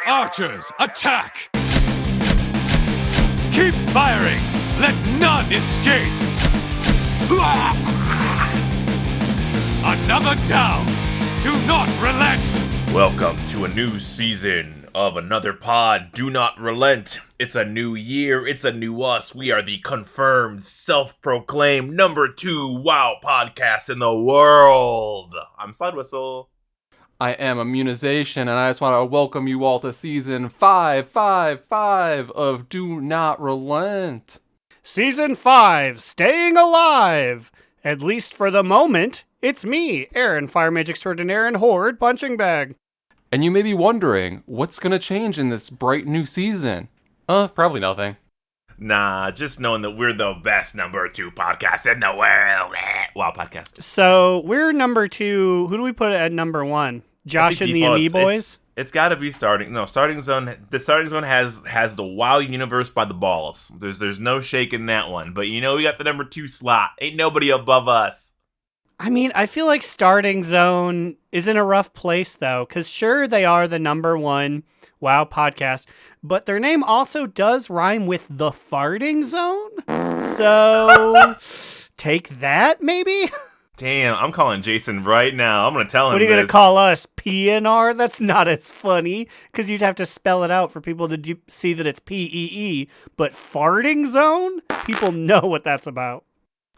Archers, attack! Keep firing! Let none escape! Another down! Do not relent! Welcome to a new season of another pod, Do Not Relent. It's a new year, it's a new us. We are the confirmed, self-proclaimed number 2 WoW podcast in the world. I'm Slidewhistle. I am Immunization, and I just want to welcome you all to season 555 of Do Not Relent. Season 5, Staying Alive! At least for the moment, it's me, Aaron, Fire Mage Extraordinaire and Horde Punching Bag. And you may be wondering, what's going to change in this bright new season? Probably nothing. Nah, just knowing that we're the best number 2 podcast in the world. WoW podcast. So, we're number 2. Who do we put at number 1? Josh and the Me Boys? It's got to be Starting Zone. The Starting Zone has the WoW universe by the balls. There's no shaking that one. But you know we got the number 2 slot. Ain't nobody above us. I mean, I feel like Starting Zone is in a rough place, though, because sure, they are the number 1 WoW podcast, but their name also does rhyme with the Farting Zone. So, take that, maybe? Damn, I'm calling Jason right now. I'm going to tell him What are you this. going to call us? PNR? That's not as funny, because you'd have to spell it out for people to see that it's PEE. But Farting Zone? People know what that's about.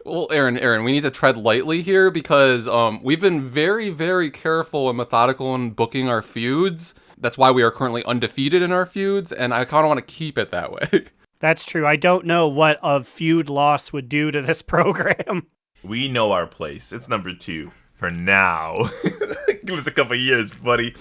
Well, Aaron, we need to tread lightly here because we've been very, very careful and methodical in booking our feuds. That's why we are currently undefeated in our feuds, and I kind of want to keep it that way. That's true. I don't know what a feud loss would do to this program. We know our place. It's number 2 for now. Give us a couple years, buddy.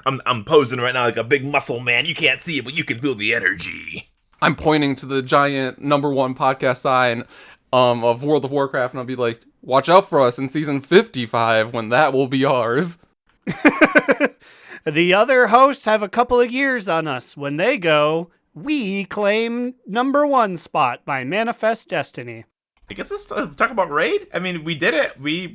I'm posing right now like a big muscle man. You can't see it, but you can feel the energy. I'm pointing to the giant number 1 podcast sign of World of Warcraft, and I'll be like, watch out for us in season 55 when that will be ours. The other hosts have a couple of years on us. When they go, we claim number 1 spot by Manifest Destiny. I guess let's talk about raid. I mean, we did it. We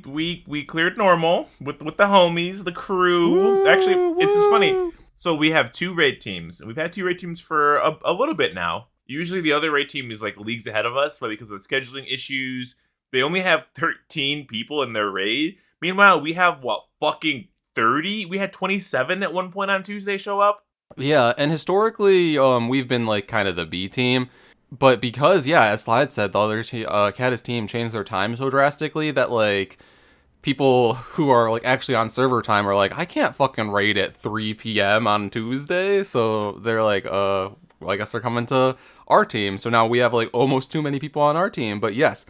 cleared normal with the homies, the crew. Woo, Actually, it's just funny. woo. So we have 2 raid teams. We've had 2 raid teams for a little bit now. Usually the other raid team is like leagues ahead of us, but because of scheduling issues, they only have 13 people in their raid. Meanwhile, we have fucking 30? We had 27 at one point on Tuesday show up. Yeah, and historically, we've been like kind of the B team. But because, yeah, as Slide said, the other Caddis team changed their time so drastically that, like, people who are, like, actually on server time are like, I can't fucking raid at 3 p.m. on Tuesday. So they're like, well, I guess they're coming to our team. So now we have, like, almost too many people on our team. But yes,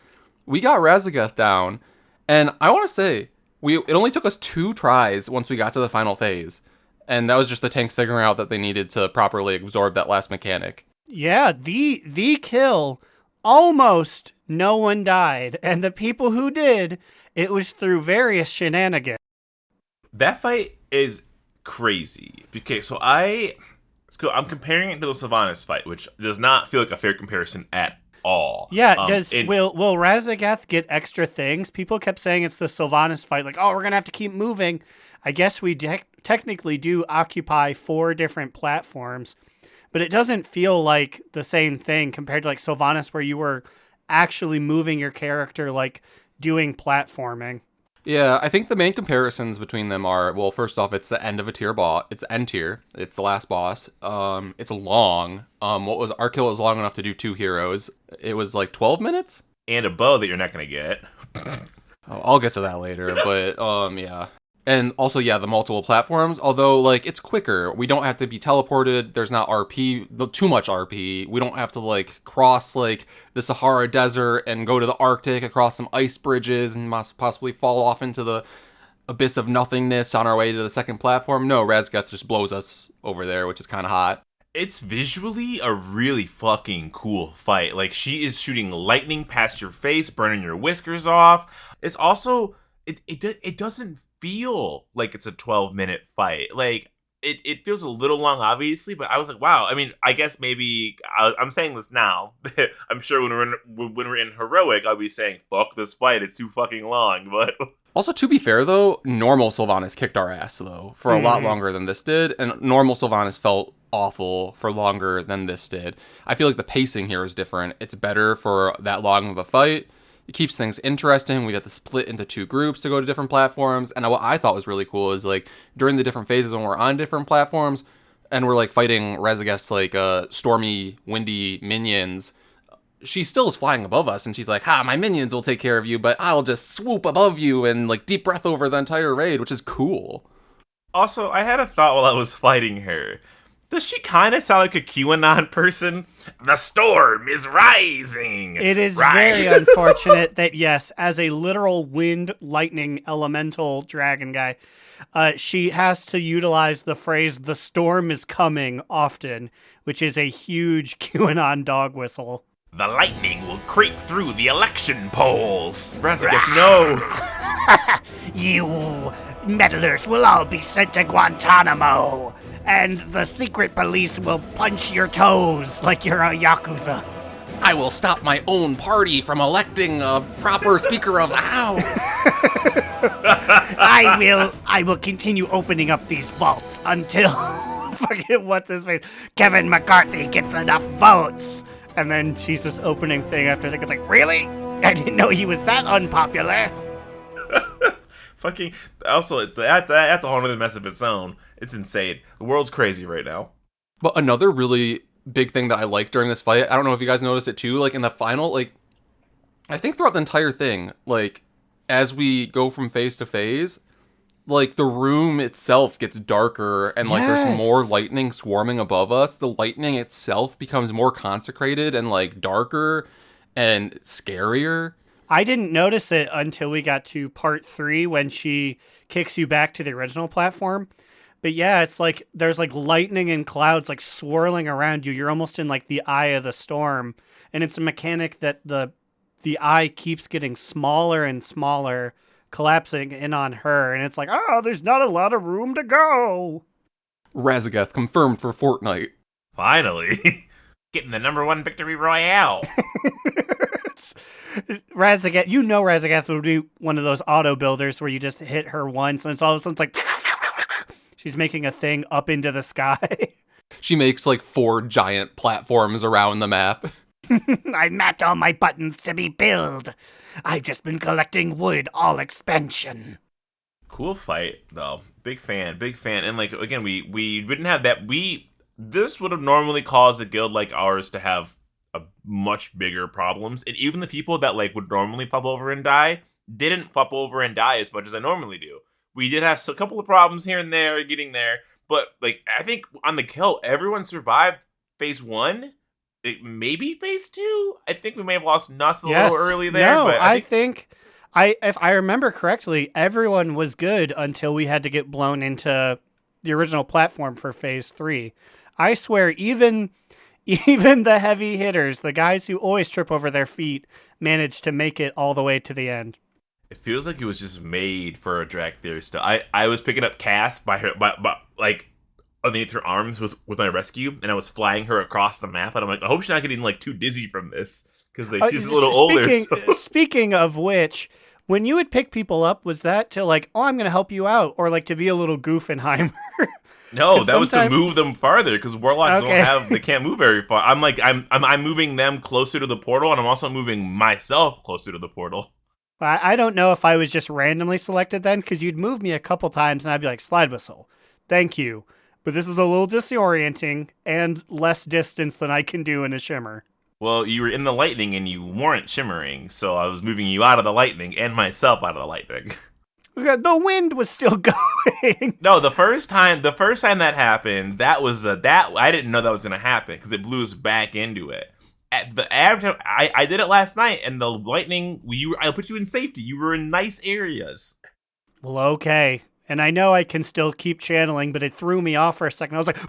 we got Razageth down. And I want to say, it only took us 2 tries once we got to the final phase. And that was just the tanks figuring out that they needed to properly absorb that last mechanic. Yeah, the kill, almost no one died. And the people who did, it was through various shenanigans. That fight is crazy. Okay, so I'm comparing it to the Sylvanas fight, which does not feel like a fair comparison at all. Yeah, will Razageth get extra things? People kept saying it's the Sylvanas fight, like, oh, we're going to have to keep moving. I guess we technically do occupy 4 different platforms. But it doesn't feel like the same thing compared to like Sylvanas, where you were actually moving your character, like doing platforming. Yeah, I think the main comparisons between them are, well, first off, it's the end of a tier boss. It's end tier. It's the last boss. It's long. Our kill was long enough to do 2 heroes. It was like 12 minutes? And a bow that you're not going to get. I'll get to that later, but yeah. And also, yeah, the multiple platforms, although, like, it's quicker. We don't have to be teleported. There's not RP, too much RP. We don't have to, like, cross, like, the Sahara Desert and go to the Arctic across some ice bridges and possibly fall off into the abyss of nothingness on our way to the second platform. No, Razageth just blows us over there, which is kind of hot. It's visually a really fucking cool fight. Like, she is shooting lightning past your face, burning your whiskers off. It's also... It doesn't feel like it's a 12-minute fight. Like, it feels a little long, obviously, but I was like, wow. I mean, I guess maybe I'm saying this now. I'm sure when we're in heroic, I'll be saying, fuck this fight. It's too fucking long. But Also, to be fair, though, normal Sylvanas kicked our ass, though, for a lot longer than this did. And normal Sylvanas felt awful for longer than this did. I feel like the pacing here is different. It's better for that long of a fight. It keeps things interesting. We got to split into 2 groups to go to different platforms. And what I thought was really cool is, like, during the different phases when we're on different platforms and we're, like, fighting Razageth's, like, stormy, windy minions, she still is flying above us, and she's like, my minions will take care of you, but I'll just swoop above you and, like, deep breath over the entire raid, which is cool. Also, I had a thought while I was fighting her. Does she kind of sound like a QAnon person? The storm is rising. It is very unfortunate that, yes, as a literal wind, lightning, elemental dragon guy, she has to utilize the phrase, the storm is coming, often, which is a huge QAnon dog whistle. The lightning will creep through the election polls. Razageth, no. You meddlers will all be sent to Guantanamo, and the secret police will punch your toes like you're a Yakuza. I will stop my own party from electing a proper Speaker of the House. I will continue opening up these vaults until forget what's his face, Kevin McCarthy gets enough votes. And then she's just opening thing after thing. It's like, really? I didn't know he was that unpopular. Fucking. Also, that's a whole other mess of its own. It's insane. The world's crazy right now. But another really big thing that I liked during this fight, I don't know if you guys noticed it too, like in the final, like, I think throughout the entire thing, like, as we go from phase to phase, like, the room itself gets darker and, like, there's more lightning swarming above us. The lightning itself becomes more consecrated and, like, darker and scarier. I didn't notice it until we got to part 3 when she kicks you back to the original platform. But yeah, it's like there's, like, lightning and clouds, like, swirling around you. You're almost in, like, the eye of the storm. And it's a mechanic that the eye keeps getting smaller and smaller, collapsing in on her, and it's like, there's not a lot of room to go. Razageth confirmed for Fortnite. Finally. Getting the #1 victory royale. Razageth, Razageth would be one of those auto builders where you just hit her once, and it's all of a sudden like, she's making a thing up into the sky. She makes, like, 4 giant platforms around the map. I mapped all my buttons to be built. I've just been collecting wood all expansion. Cool fight, though. Big fan. And, like, again, we wouldn't have that. This would have normally caused a guild like ours to have a much bigger problems. And even the people that, like, would normally pop over and die didn't pop over and die as much as I normally do. We did have a couple of problems here and there getting there. But, like, I think on the kill, everyone survived phase 1. Maybe phase 2? I think we may have lost Nuss a little early there. No, but I think if I remember correctly, everyone was good until we had to get blown into the original platform for phase 3. I swear, even the heavy hitters, the guys who always trip over their feet, managed to make it all the way to the end. It feels like it was just made for a Dracthyr still. I was picking up Cass by her, like, underneath her arms with my rescue, and I was flying her across the map, and I'm like, I hope she's not getting, like, too dizzy from this, because, like, she's a little older. So. Speaking of which, when you would pick people up, was that to, like, I'm going to help you out, or, like, to be a little Goofenheimer? No, that was to move them farther, because warlocks they can't move very far. I'm moving them closer to the portal, and I'm also moving myself closer to the portal. I don't know if I was just randomly selected then, because you'd move me a couple times, and I'd be like, Slidewhistle, thank you. But this is a little disorienting and less distance than I can do in a shimmer. Well, you were in the lightning and you weren't shimmering, so I was moving you out of the lightning and myself out of the lightning. The wind was still going. No, the first time that happened, that was I didn't know that was gonna happen because it blew us back into it. I did it last night, and the lightning. I put you in safety. You were in nice areas. Well, okay. And I know I can still keep channeling, but it threw me off for a second. I was like,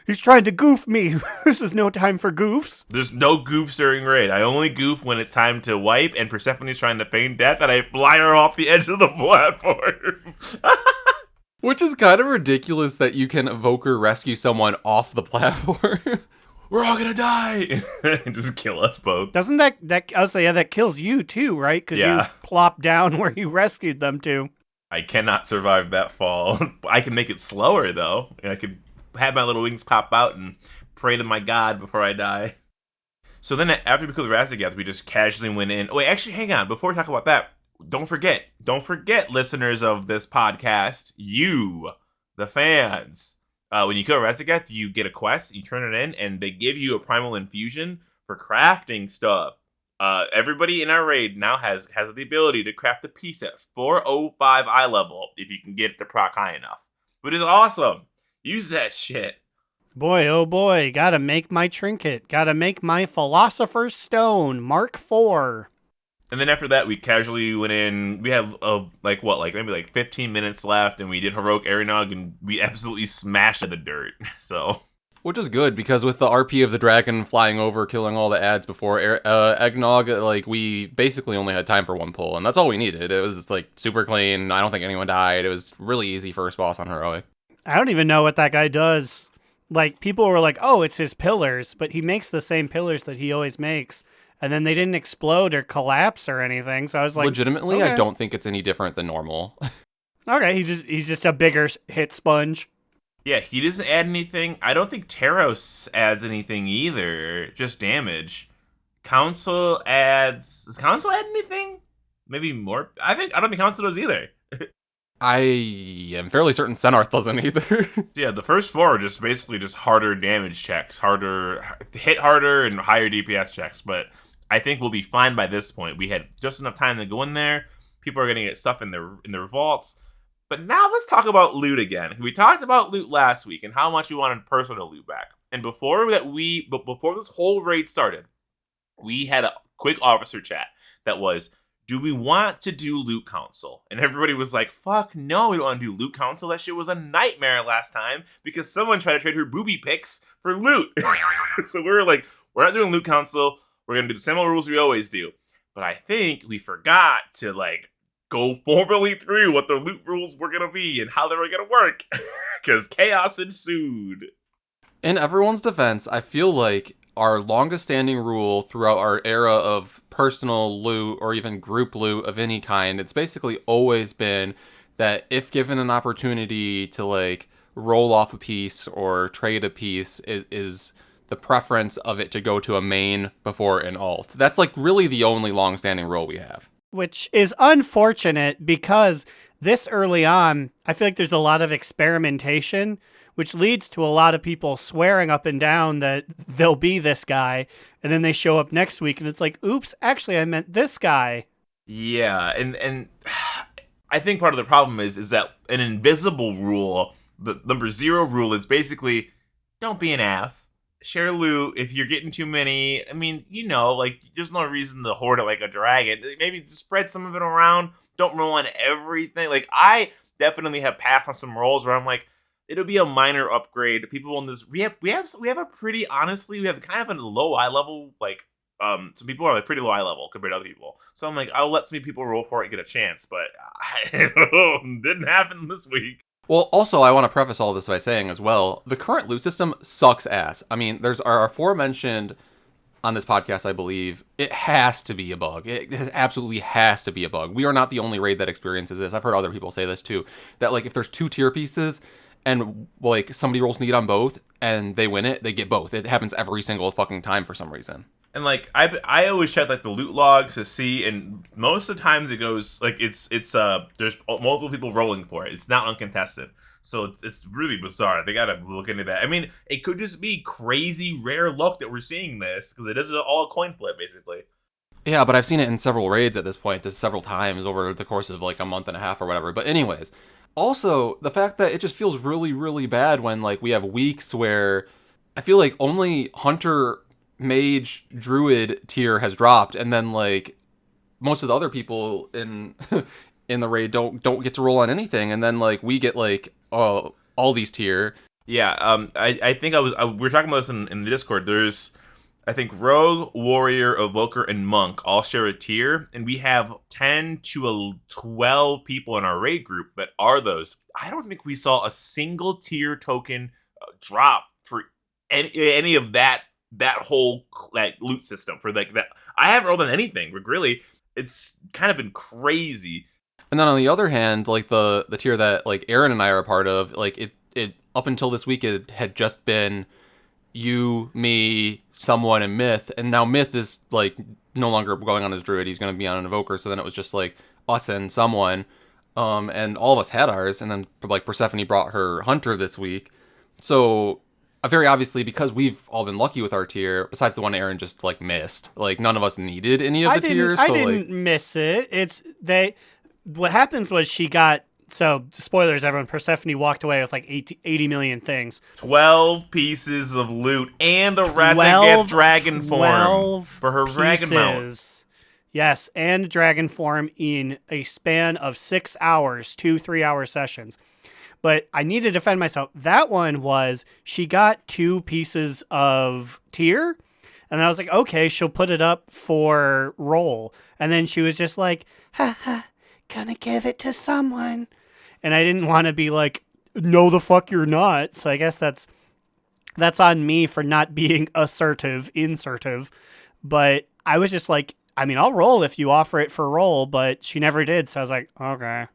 he's trying to goof me. This is no time for goofs. There's no goofs during raid. I only goof when it's time to wipe and Persephone's trying to feign death and I fly her off the edge of the platform. Which is kind of ridiculous that you can evoker rescue someone off the platform. We're all gonna die. Just kill us both. Doesn't that I'll say, yeah, that kills you too, right? Because Yeah. you plop down where you rescued them to. I cannot survive that fall. I can make it slower though. I could have my little wings pop out and pray to my god before I die. So then after we killed Razagath, we just casually went in. Oh, wait, actually, hang on. Before we talk about that, don't forget, listeners of this podcast, you, the fans. When you kill Razagath, you get a quest, you turn it in, and they give you a primal infusion for crafting stuff. Everybody in our raid now has the ability to craft a piece at 405 eye level if you can get it to proc high enough. Which is awesome. Use that shit. Boy, oh boy, gotta make my trinket. Gotta make my Philosopher's Stone, Mark IV. And then after that, we casually went in. We have maybe 15 minutes left, and we did heroic Arinog, and we absolutely smashed the dirt. So, Which is good, because with the RP of the dragon flying over, killing all the ads before Eggnog, we basically only had time for one pull, and that's all we needed. It was super clean. I don't think anyone died. It was really easy first boss on heroic. I don't even know what that guy does. People were like, oh, it's his pillars, but he makes the same pillars that he always makes. And then they didn't explode or collapse or anything. So I was like, legitimately, okay. I don't think it's any different than normal. Okay, he's just a bigger hit sponge. yeah, he doesn't add anything. I don't think Taros adds anything either. Just damage. Council adds... Does Council add anything? Maybe more? I don't think Council does either. I am fairly certain Senarth doesn't either. Yeah, the first four are just basically just harder damage checks. Hit harder and higher DPS checks. But I think we'll be fine by this point. We had just enough time to go in there. People are going to get stuff in their vaults. But now let's talk about loot again. We talked about loot last week and how much we wanted personal loot back. And before this whole raid started, we had a quick officer chat that was, do we want to do loot council? And everybody was like, fuck no, we don't want to do loot council. That shit was a nightmare last time because someone tried to trade her booby pics for loot. So we were like, we're not doing loot council. We're going to do the same old rules we always do. But I think we forgot to go formally through what the loot rules were going to be and how they were going to work. Because chaos ensued. In everyone's defense, I feel like our longest standing rule throughout our era of personal loot or even group loot of any kind, it's basically always been that if given an opportunity to roll off a piece or trade a piece, it is the preference of it to go to a main before an alt. That's really the only long standing rule we have. Which is unfortunate because this early on, I feel like there's a lot of experimentation, which leads to a lot of people swearing up and down that they'll be this guy. And then they show up next week and it's like, oops, actually, I meant this guy. Yeah, and I think part of the problem is that an invisible rule, the number 0 rule, is basically don't be an ass. Share loot. If you're getting too many, I mean, there's no reason to hoard it like a dragon. Maybe just spread some of it around. Don't roll on everything. I definitely have passed on some rolls where I'm like, it'll be a minor upgrade. People in this, we have a pretty, honestly, we have kind of a low eye level. Some people are pretty low eye level compared to other people. So I'm like, I'll let some people roll for it and get a chance, but it didn't happen this week. Well, also, I want to preface all this by saying as well, the current loot system sucks ass. I mean, there's our aforementioned on this podcast, I believe, it has to be a bug. It absolutely has to be a bug. We are not the only raid that experiences this. I've heard other people say this too, that if there's 2 tier pieces and somebody rolls need on both and they win it, they get both. It happens every single fucking time for some reason. And I always check the loot logs to see, and most of the times it goes it's there's multiple people rolling for it. It's not uncontested, so it's really bizarre. They gotta look into that. I mean, it could just be crazy rare luck that we're seeing this because it is all a coin flip basically. Yeah, but I've seen it in several raids at this point, just several times over the course of a month and a half or whatever. But anyways, also the fact that it just feels really, really bad when we have weeks where I feel like only Hunter, Mage, Druid tier has dropped, and then most of the other people in in the raid don't get to roll on anything, and then we get all these tier. Yeah, I think we were talking about this in the Discord. There's I think Rogue, Warrior, Evoker, and Monk all share a tier, and we have 10 to 12 people in our raid group that are those. I don't think we saw a single tier token drop for any of that whole loot system for that. I haven't rolled on anything, but really, it's kind of been crazy. And then on the other hand, like the tier that like Aaron and I are a part of, like it up until this week it had just been you, me, someone, and Myth, and now Myth is like no longer going on his druid. He's going to be on an evoker. So then it was just like us and someone, and all of us had ours, and then like Persephone brought her hunter this week. So very obviously, because we've all been lucky with our tier, besides the one Aaron just like missed, like none of us needed any of the tiers. I so didn't miss it. What happens was she got. So, spoilers, everyone, Persephone walked away with like 80 million things. 12 pieces of loot and the Razageth dragon form for her dragon mount. Yes, and dragon form in a span of 6 hours, 2 3-hour sessions. But I need to defend myself. That one was, she got 2 pieces of tier, and I was like, okay, she'll put it up for roll. And then she was just like, ha ha. Gonna give it to someone. And I didn't want to be like, no, the fuck you're not. So I guess that's on me for not being insertive. But I was just like, I mean, I'll roll if you offer it for roll, but she never did. So I was like, okay.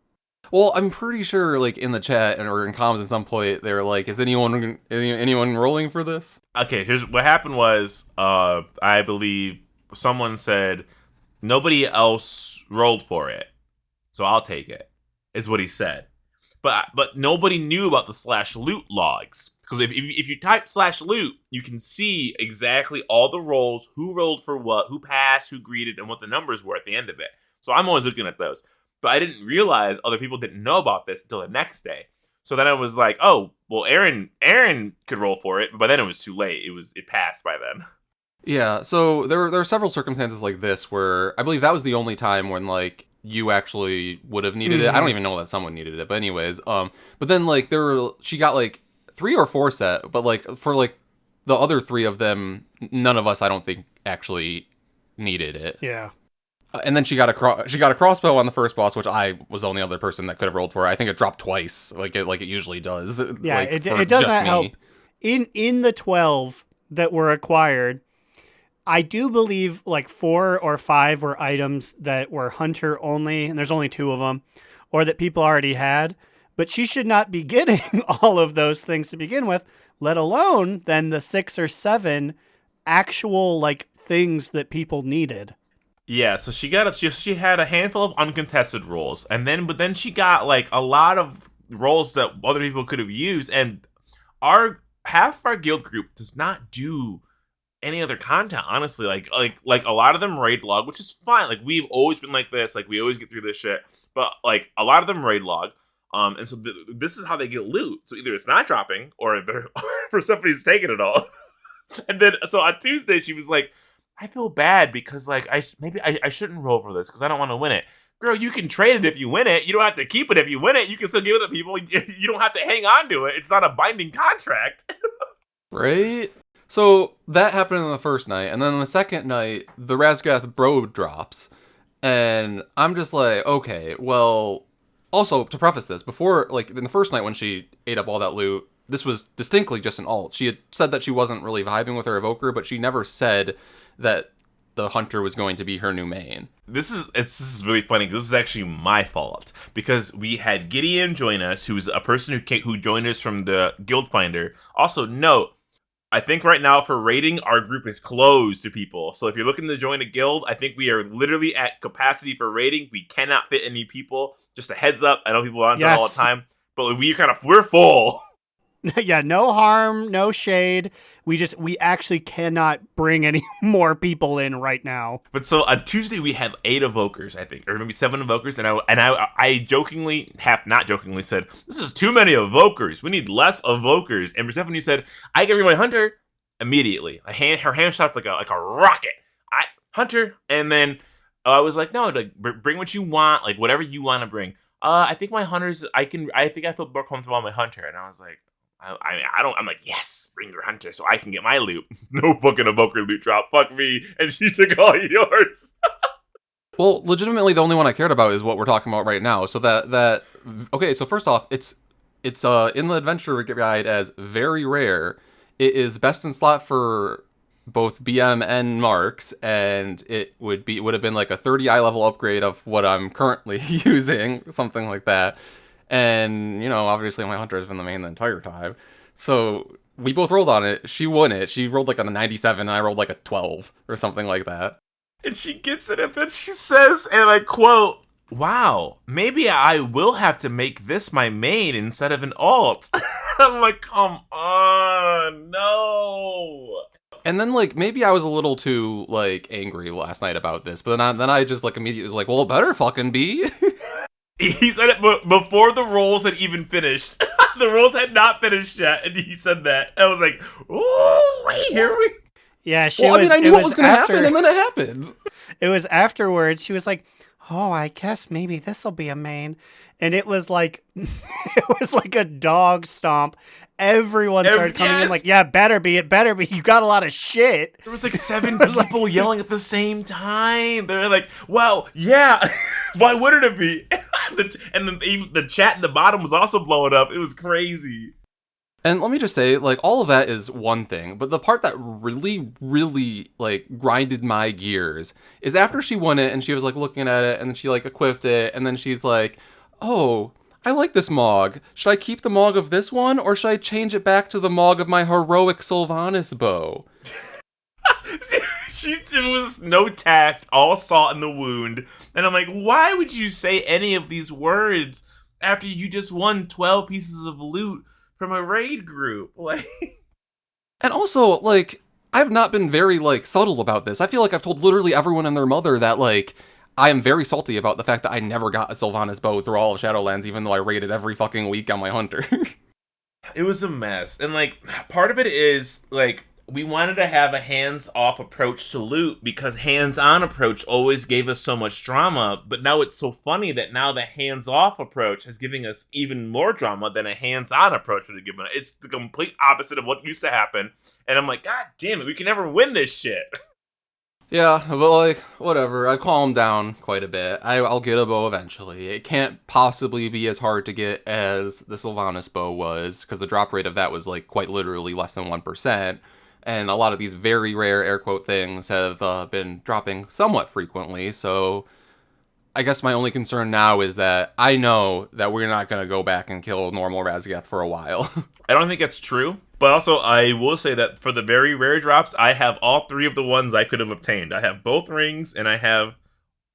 Well, I'm pretty sure like in the chat or in comments at some point, they were like, is anyone rolling for this? Okay, here's what happened was, I believe someone said nobody else rolled for it. So I'll take it, is what he said. But nobody knew about the /loot logs. Because if you type /loot, you can see exactly all the rolls, who rolled for what, who passed, who greeted, and what the numbers were at the end of it. So I'm always looking at those. But I didn't realize other people didn't know about this until the next day. So then I was like, oh, well, Aaron could roll for it. But then it was too late. It passed by then. Yeah, so there are several circumstances like this where I believe that was the only time when like you actually would have needed it. I don't even know that someone needed it, but anyways, but then like she got like 3 or 4 set, but like for like the other 3 of them, none of us I don't think actually needed it. Yeah. And then she got a crossbow on the first boss, which I was the only other person that could have rolled for. I think it dropped twice, like it usually does. Yeah, like, it does not help. In the 12 that were acquired, I do believe like 4 or 5 were items that were hunter only, and there's only 2 of them, or that people already had. But she should not be getting all of those things to begin with, let alone then the 6 or 7 actual like things that people needed. Yeah, so she had a handful of uncontested rolls, but then she got like a lot of rolls that other people could have used, and half of our guild group does not do any other content, honestly. Like a lot of them raid log, which is fine. Like we've always been like this. Like we always get through this shit. But like a lot of them raid log. And so this is how they get loot. So either it's not dropping or somebody's taking it all. And then so on Tuesday she was like, I feel bad because like I shouldn't roll for this because I don't want to win it. Girl, you can trade it if you win it. You don't have to keep it if you win it. You can still give it to people. You don't have to hang on to it. It's not a binding contract. Right? So that happened on the first night, and then on the second night, the Razagath bro drops, and I'm just like, okay, well, also, to preface this, before, like, in the first night when she ate up all that loot, this was distinctly just an alt. She had said that she wasn't really vibing with her evoker, but she never said that the hunter was going to be her new main. This is really funny. This is actually my fault because we had Gideon join us, who's a person who joined us from the Guild Finder. Also, note, I think right now for raiding, our group is closed to people. So if you're looking to join a guild, I think we are literally at capacity for raiding. We cannot fit any people. Just a heads up. I know people aren't all the time, but we're full. Yeah, no harm, no shade. We actually cannot bring any more people in right now. But so on Tuesday we had 8 evokers, I think, or maybe 7 evokers, and I jokingly, not jokingly, said, "This is too many evokers. We need less evokers." And Persephone said, "I can bring my hunter." Immediately, her hand shot like a rocket. Hunter, and then I was like, "No, like bring what you want, like whatever you want to bring." I think my hunters, I think I feel more comfortable on my hunter, and I was like, I'm like, yes, bring your hunter so I can get my loot. No fucking evoker loot drop. Fuck me. And she took all yours. Well, legitimately, the only one I cared about is what we're talking about right now. So okay. So first off, it's in the adventure guide as very rare. It is best in slot for both BM and marks, and it would have been like a 30 eye level upgrade of what I'm currently using, something like that. And obviously my hunter has been the main the entire time. So we both rolled on it. She won it. She rolled like on a 97, and I rolled like a 12 or something like that. And she gets it, and then she says, and I quote, "Wow, maybe I will have to make this my main instead of an alt." I'm like, come on, no. And then, like, maybe I was a little too, like, angry last night about this, but then I just, like, immediately was like, well, it better fucking be. He said it before the rolls had even finished. The rolls had not finished yet, and he said that. I was like, "Ooh, wait, here we..." Yeah, I knew what was going to happen, and then it happened. It was afterwards. She was like, oh, I guess maybe this will be a main. And it was like, a dog stomp. Everyone started coming in like, yeah, it better be. You got a lot of shit. There was like 7 people yelling at the same time. They're like, well, yeah, why wouldn't it be? And then the chat in the bottom was also blowing up. It was crazy. And let me just say, like, all of that is one thing, but the part that really, really, like, grinded my gears is after she won it and she was, like, looking at it and then she, like, equipped it and then she's like, oh, I like this Mog. Should I keep the Mog of this one or should I change it back to the Mog of my heroic Sylvanas bow? She was no tact, all salt in the wound. And I'm like, why would you say any of these words after you just won 12 pieces of loot from a raid group? Like, and also, like, I've not been very, like, subtle about this. I feel like I've told literally everyone and their mother that, like, I am very salty about the fact that I never got a Sylvanas bow through all of Shadowlands, even though I raided every fucking week on my hunter. it was a mess. And, like, part of it is, like, we wanted to have a hands-off approach to loot because hands-on approach always gave us so much drama, but now it's so funny that now the hands-off approach is giving us even more drama than a hands-on approach would have given us. It's the complete opposite of what used to happen, and I'm like, God damn it, we can never win this shit. Yeah, but, like, whatever. I've calmed down quite a bit. I'll get a bow eventually. It can't possibly be as hard to get as the Sylvanas bow was, because the drop rate of that was, like, quite literally less than 1%. And a lot of these very rare air quote things have been dropping somewhat frequently. So I guess my only concern now is that I know that we're not going to go back and kill normal Razagath for a while. I don't think that's true. But also, I will say that for the very rare drops, I have all 3 of the ones I could have obtained. I have both rings, and I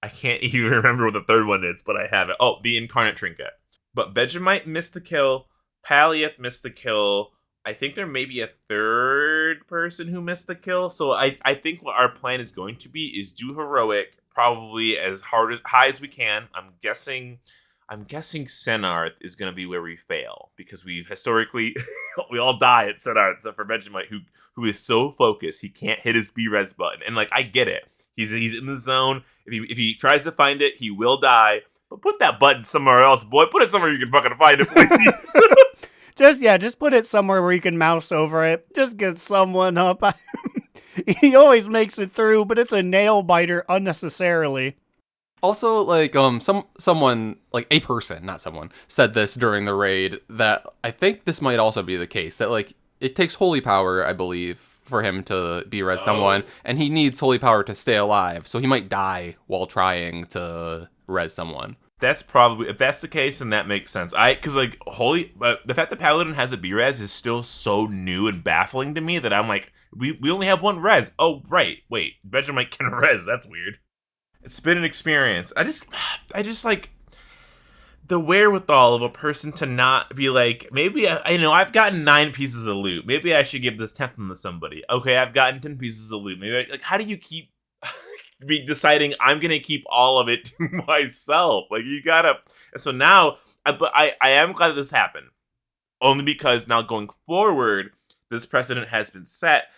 can't even remember what the third one is, but I have it. Oh, the Incarnate Trinket. But Vegemite missed the kill. Palliath missed the kill. I think there may be a third person who missed the kill. So I think what our plan is going to be is do heroic probably as high as we can. I'm guessing Senarth is going to be where we fail because we historically we all die at Senarth except for Vegemite who is so focused he can't hit his B-res button. And like I get it. He's in the zone. If he tries to find it, he will die. But put that button somewhere else, boy. Put it somewhere you can fucking find it, please. Just put it somewhere where you can mouse over it. Just get someone up. He always makes it through, but it's a nail biter unnecessarily. Also, like, someone, like, a person, not someone, said this during the raid, that I think this might also be the case, that, like, it takes holy power, I believe, for him to be-res someone, and he needs holy power to stay alive, so he might die while trying to res someone. That's probably, if that's the case, then that makes sense. Because, like, the fact that Paladin has a B-res is still so new and baffling to me that I'm like, we only have one res. Oh, right. Wait, Vegemite can res. That's weird. It's been an experience. I just like the wherewithal of a person to not be like, maybe, I've gotten 9 pieces of loot. Maybe I should give this 10th one to somebody. Okay, I've gotten 10 pieces of loot. Maybe, how do you keep be deciding I'm gonna keep all of it to myself? Like, you gotta. So now, but I am glad this happened, only because now going forward, this precedent has been set.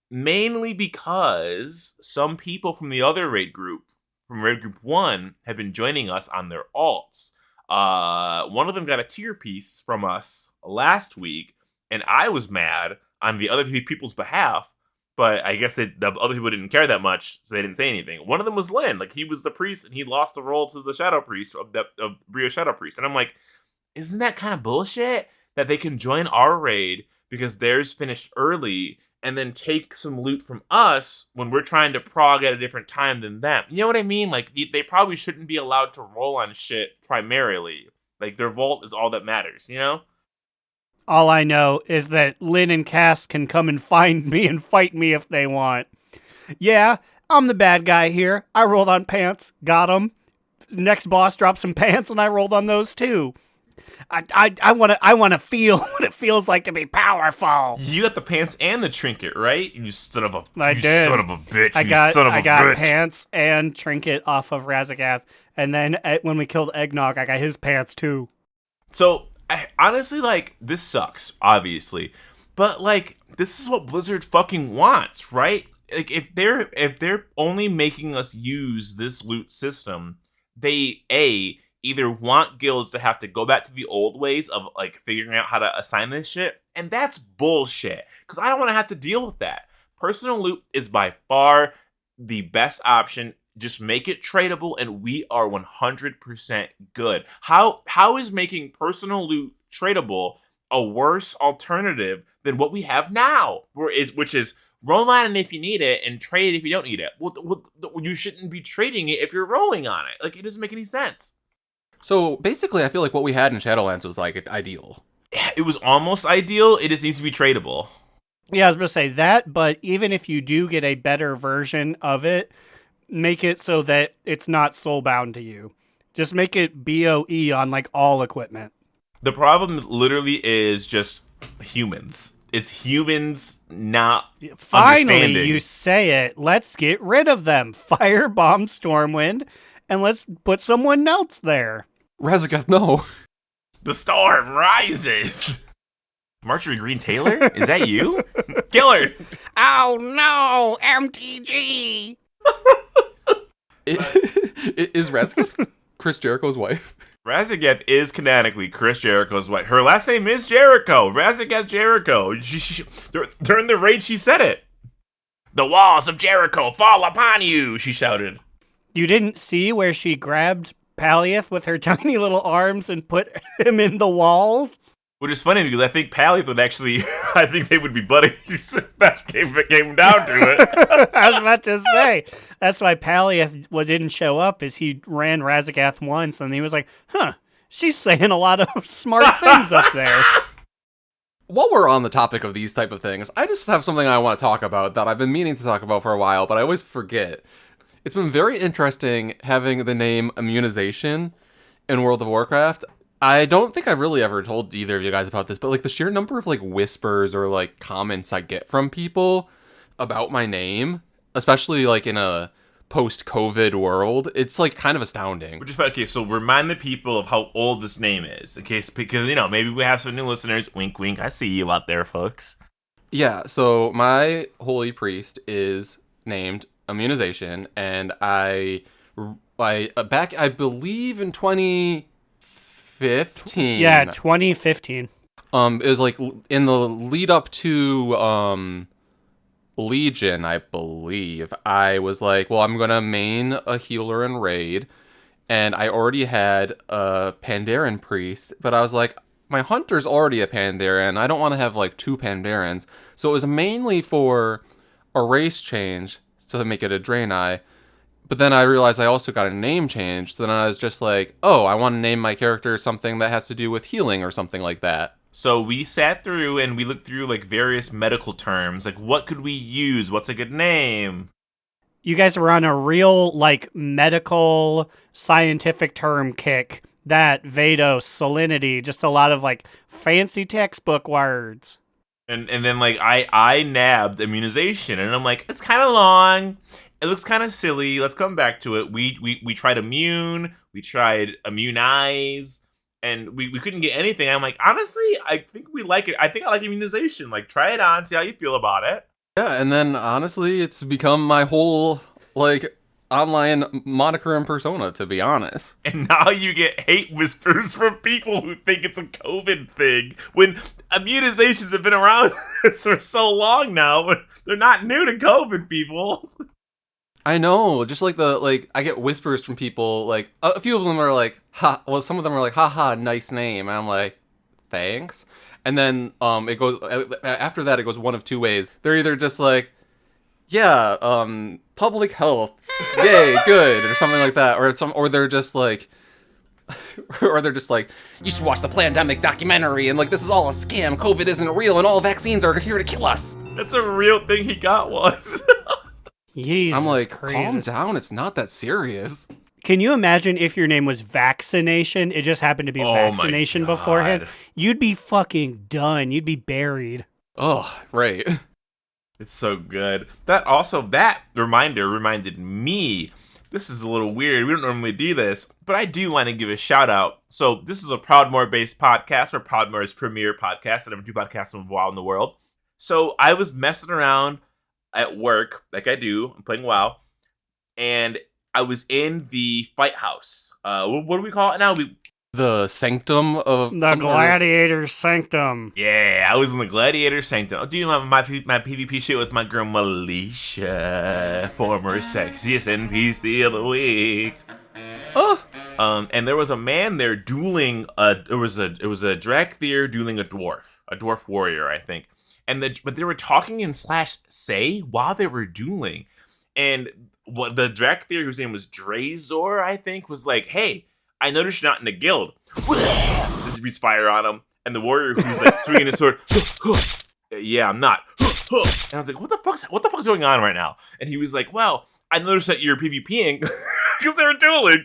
Mainly because some people from the other raid group, from raid group 1, have been joining us on their alts. One of them got a tier piece from us last week, and I was mad on the other people's behalf. But I guess the other people didn't care that much, so they didn't say anything. One of them was Lin. Like, he was the priest, and he lost the role to the Shadow Priest, of Brio Shadow Priest. And I'm like, isn't that kind of bullshit? That they can join our raid because theirs finished early, and then take some loot from us when we're trying to prog at a different time than them. You know what I mean? Like, they probably shouldn't be allowed to roll on shit primarily. Like, their vault is all that matters, you know? All I know is that Lynn and Cass can come and find me and fight me if they want. Yeah, I'm the bad guy here. I rolled on pants, got them. Next boss dropped some pants, and I rolled on those too. I want to feel what it feels like to be powerful. You got the pants and the trinket, right? You son of a son of a bitch. I got bitch. pants and trinket off of Razagath, and then when we killed Eggnog, I got his pants too. So honestly, like, this sucks, obviously, but like, this is what Blizzard fucking wants, right? Like, if they're only making us use this loot system, they either want guilds to have to go back to the old ways of like figuring out how to assign this shit, and that's bullshit, because I don't want to have to deal with that. Personal loot is by far the best option. Just make it tradable, and we are 100% good. How is making personal loot tradable a worse alternative than what we have now, which is roll on it if you need it and trade it if you don't need it? Well, you shouldn't be trading it if you're rolling on it. Like, it doesn't make any sense. So basically, I feel like what we had in Shadowlands was like ideal. It was almost ideal. It just needs to be tradable. Yeah, I was going to say that, but even if you do get a better version of it, make it so that it's not soulbound to you. Just make it BOE on like all equipment. The problem literally is just humans. It's humans not Finally, understanding. you say it. Let's get rid of them. Firebomb Stormwind, and let's put someone else there. Razagath, no. The storm rises. Marjorie Green Taylor? Is that you? Kill her! Oh no, MTG! Is Razagath Chris Jericho's wife? Razagath is canonically Chris Jericho's wife. Her last name is Jericho. Razagath Jericho. During the raid, she said it. The walls of Jericho fall upon you, she shouted. You didn't see where she grabbed Paliath with her tiny little arms and put him in the walls? Which is funny because I think Paliath would actually, I think they would be buddies if that came down to it. I was about to say, that's why Paliath didn't show up, is he ran Razagath once, and he was like, she's saying a lot of smart things up there. While we're on the topic of these type of things, I just have something I want to talk about that I've been meaning to talk about for a while, but I always forget. It's been very interesting having the name Immunization in World of Warcraft. I don't think I've really ever told either of you guys about this, but like the sheer number of like whispers or like comments I get from people about my name, especially like in a post-COVID world, it's like kind of astounding. Which is okay, so remind the people of how old this name is, in case, because, you know, maybe we have some new listeners. Wink, wink. I see you out there, folks. Yeah, so my holy priest is named Immunization, and I believe in 2015. Yeah, 2015. It was like in the lead up to Legion, I believe. I was like, well, I'm gonna main a healer in raid, and I already had a Pandaren priest, but I was like, my hunter's already a Pandaren. I don't want to have like two Pandarens, so it was mainly for a race change to make it a Draenei. But then I realized I also got a name change. So then I was just like, oh, I want to name my character something that has to do with healing or something like that. So we sat through and we looked through like various medical terms. Like, what could we use? What's a good name? You guys were on a real like medical scientific term kick. That, Vados, salinity, just a lot of like fancy textbook words. And then like I nabbed immunization, and I'm like, it's kind of long. It looks kind of silly. Let's come back to it. We tried immune. We tried immunize. And we couldn't get anything. I'm like, honestly, I think we like it. I think I like immunization. Like, try it on, see how you feel about it. Yeah, and then honestly, it's become my whole like online moniker and persona, to be honest. And now you get hate whispers from people who think it's a COVID thing. When Immunizations have been around for so long now, but they're not new to COVID, people. I know, just like I get whispers from people, like a few of them are like, some of them are like, haha, nice name, and I'm like, thanks. And then it goes after that. It goes one of two ways. They're either just like, yeah, public health, yay, good, or something like that, or they're just like, you should watch the Plandemic documentary, and like this is all a scam. COVID isn't real, and all vaccines are here to kill us. That's a real thing he got once. Jesus, I'm like, crazy. calm down. It's not that serious. Can you imagine if your name was Vaccination? It just happened to be Vaccination beforehand. You'd be fucking done. You'd be buried. Oh, right. It's so good. That reminder reminded me. This is a little weird. We don't normally do this, but I do want to give a shout out. So this is a Proudmoore-based podcast, or Proudmoore's premier podcast. I never do podcasts in a while in the world. So I was messing around at work, like I do. I'm playing WoW, and I was in the fight house. What do we call it now? The sanctum of the gladiator sanctum. Yeah, I was in the gladiator sanctum. I'll do my PvP shit with my girl Militia, former sexiest NPC of the week. Oh. And there was a man there dueling. It was a Dracthyr dueling a dwarf warrior, I think. But they were talking in /say while they were dueling, and what the Dracthyr, whose name was Drazor, I think, was like, "Hey, I noticed you're not in the guild." Just breathes fire on him, and the warrior who's like swinging his sword, "Yeah, I'm not." And I was like, "What the fuck's going on right now?" And he was like, "Well, I noticed that you're PvPing because they were dueling."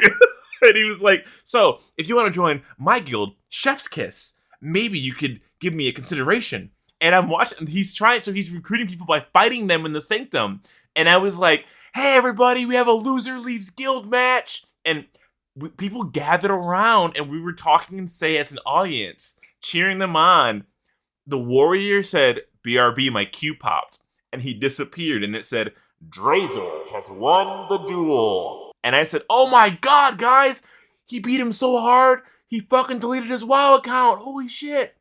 And he was like, "So if you want to join my guild, Chef's Kiss, maybe you could give me a consideration." And I'm watching, he's recruiting people by fighting them in the sanctum. And I was like, "Hey, everybody, we have a loser leaves guild match." And people gathered around, and we were talking and say as an audience, cheering them on. The warrior said, "BRB, my Q popped." And he disappeared, and it said, "Drazor has won the duel." And I said, "Oh my god, guys, he beat him so hard, he fucking deleted his WoW account. Holy shit."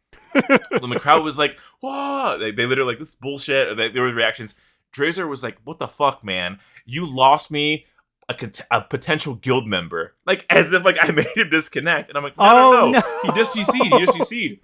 When the crowd was like, "Whoa," they literally like, "This bullshit." There were reactions. Drazor was like, "What the fuck, man? You lost me a potential guild member." Like, as if like I made him disconnect. And I'm like, no. He just CC'd.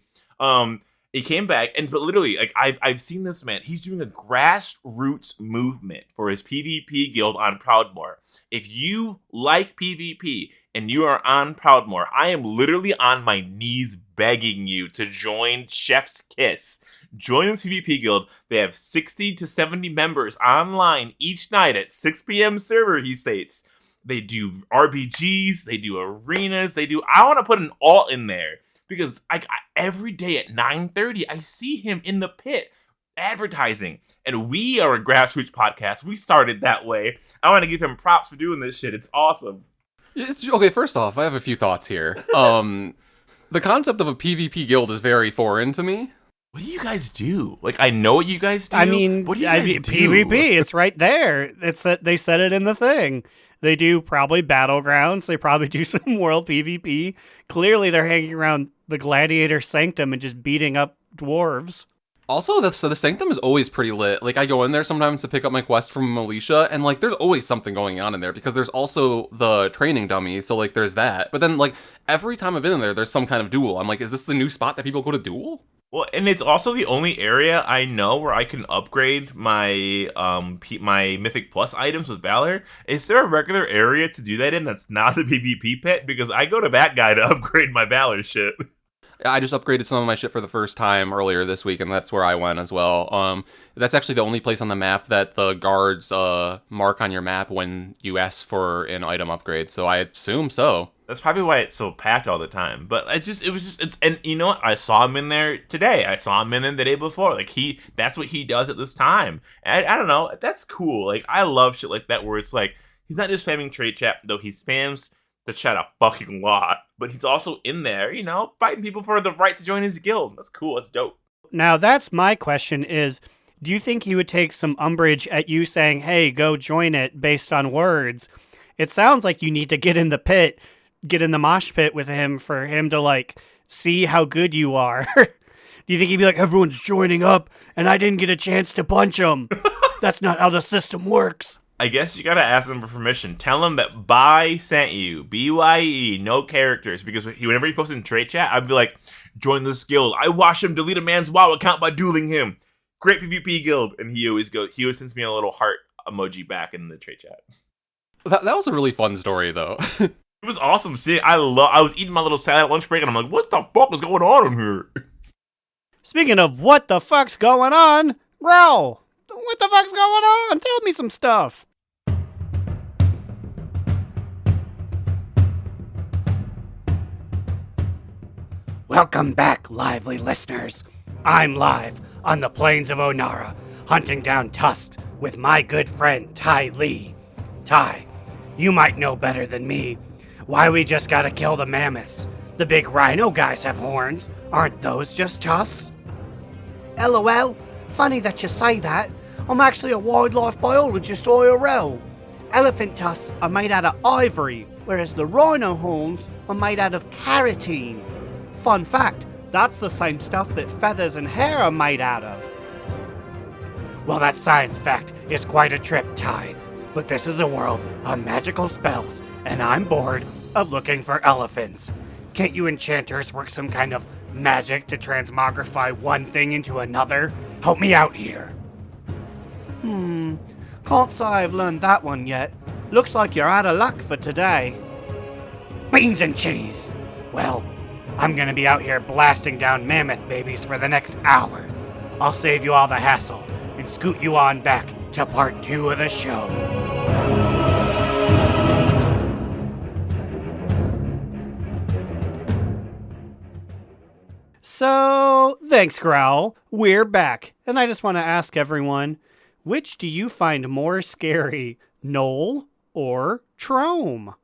He came back, but literally, like, I've seen this man. He's doing a grassroots movement for his PvP guild on Proudmoore. If you like PvP and you are on Proudmoore, I am literally on my knees begging you to join Chef's Kiss. Join this PvP guild. They have 60 to 70 members online each night at 6 p.m. server, he states. They do RBGs, they do arenas, I want to put an alt in there. Because every day at 9:30, I see him in the pit advertising. And we are a grassroots podcast. We started that way. I want to give him props for doing this shit. It's awesome. Okay, first off, I have a few thoughts here. The concept of a PvP guild is very foreign to me. What do you guys do? Like, I know what you guys do. I mean, what do you guys do? PvP, it's right there. They said it in the thing. They do probably battlegrounds. They probably do some world PvP. Clearly, they're hanging around the gladiator sanctum and just beating up dwarves. Also, the sanctum is always pretty lit. Like, I go in there sometimes to pick up my quest from Militia, and like, there's always something going on in there because there's also the training dummies. So like, there's that. But then like, every time I've been in there, there's some kind of duel. I'm like, is this the new spot that people go to duel? Well, and it's also the only area I know where I can upgrade my my Mythic Plus items with Valor. Is there a regular area to do that in that's not the PvP pit? Because I go to that guy to upgrade my Valor shit. I just upgraded some of my shit for the first time earlier this week, and that's where I went as well. That's actually the only place on the map that the guards mark on your map when you ask for an item upgrade, so I assume so. That's probably why it's so packed all the time. But and you know what? I saw him in there today. I saw him in there the day before. Like, that's what he does at this time. And I don't know. That's cool. Like, I love shit like that where it's like, he's not just spamming trade chat, though he spams the chat a fucking lot. But he's also in there, you know, fighting people for the right to join his guild. That's cool. That's dope. Now, that's my question is, do you think he would take some umbrage at you saying, "Hey, go join it," based on words? It sounds like you need to get in the pit, get in the mosh pit with him for him to, like, see how good you are. Do you think he'd be like, everyone's joining up and I didn't get a chance to punch him? That's not how the system works. I guess you gotta ask him for permission. Tell him that Bye sent you. BYE, no characters. Because whenever he posts in trade chat, I'd be like, join this guild. I watched him delete a man's WoW account by dueling him. Great PvP guild. And he always sends me a little heart emoji back in the trade chat. That was a really fun story, though. It was awesome seeing. I was eating my little salad at lunch break, and I'm like, "What the fuck is going on in here?" Speaking of what the fuck's going on, bro, what the fuck's going on? Tell me some stuff. Welcome back, lively listeners. I'm live on the plains of Onara, hunting down tusks with my good friend Ty Lee. Ty, you might know better than me why we just gotta kill the mammoths. The big rhino guys have horns. Aren't those just tusks? LOL. Funny that you say that. I'm actually a wildlife biologist IRL. Elephant tusks are made out of ivory, whereas the rhino horns are made out of keratin. Fun fact, that's the same stuff that feathers and hair are made out of. Well, that science fact is quite a trip, Ty. But this is a world of magical spells, and I'm bored of looking for elephants. Can't you enchanters work some kind of magic to transmogrify one thing into another? Help me out here. Can't say I've learned that one yet. Looks like you're out of luck for today. Beans and cheese. Well, I'm gonna be out here blasting down mammoth babies for the next hour. I'll save you all the hassle and scoot you on back to part 2 of the show. So, thanks, Growl. We're back. And I just want to ask everyone, which do you find more scary, Knoll or Trome?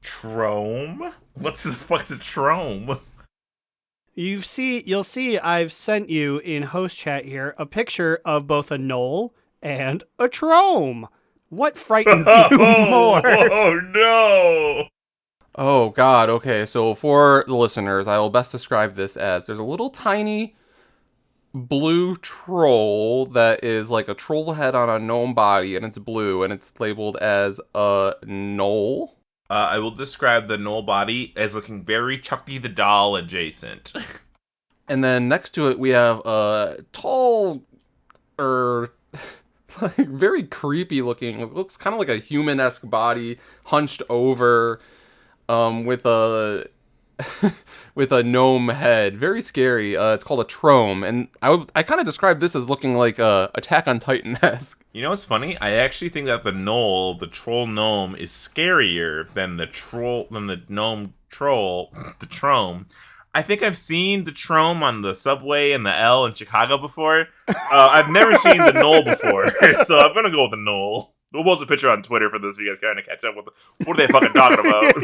Trome? What's a Trome? You'll see I've sent you in host chat here a picture of both a Knoll and a Trome. What frightens you more? Oh no! Oh god, okay, so for the listeners, I will best describe this as there's a little tiny blue troll that is like a troll head on a gnome body, and it's blue, and it's labeled as a Knoll. I will describe the Knoll body as looking very Chucky the Doll adjacent. And then next to it, we have a tall, like very creepy looking, it looks kind of like a human-esque body hunched over, with a with a gnome head. Very scary. It's called a Trome, and I kind of describe this as looking like Attack on Titan-esque. You know what's funny? I actually think that the troll gnome, is scarier than the gnome troll, the Trome. I think I've seen the Trome on the subway and the L in Chicago before. I've never seen the Knoll before, so I'm gonna go with the Knoll. We'll post a picture on Twitter for this, so you guys kind of catch up with what are they fucking talking about.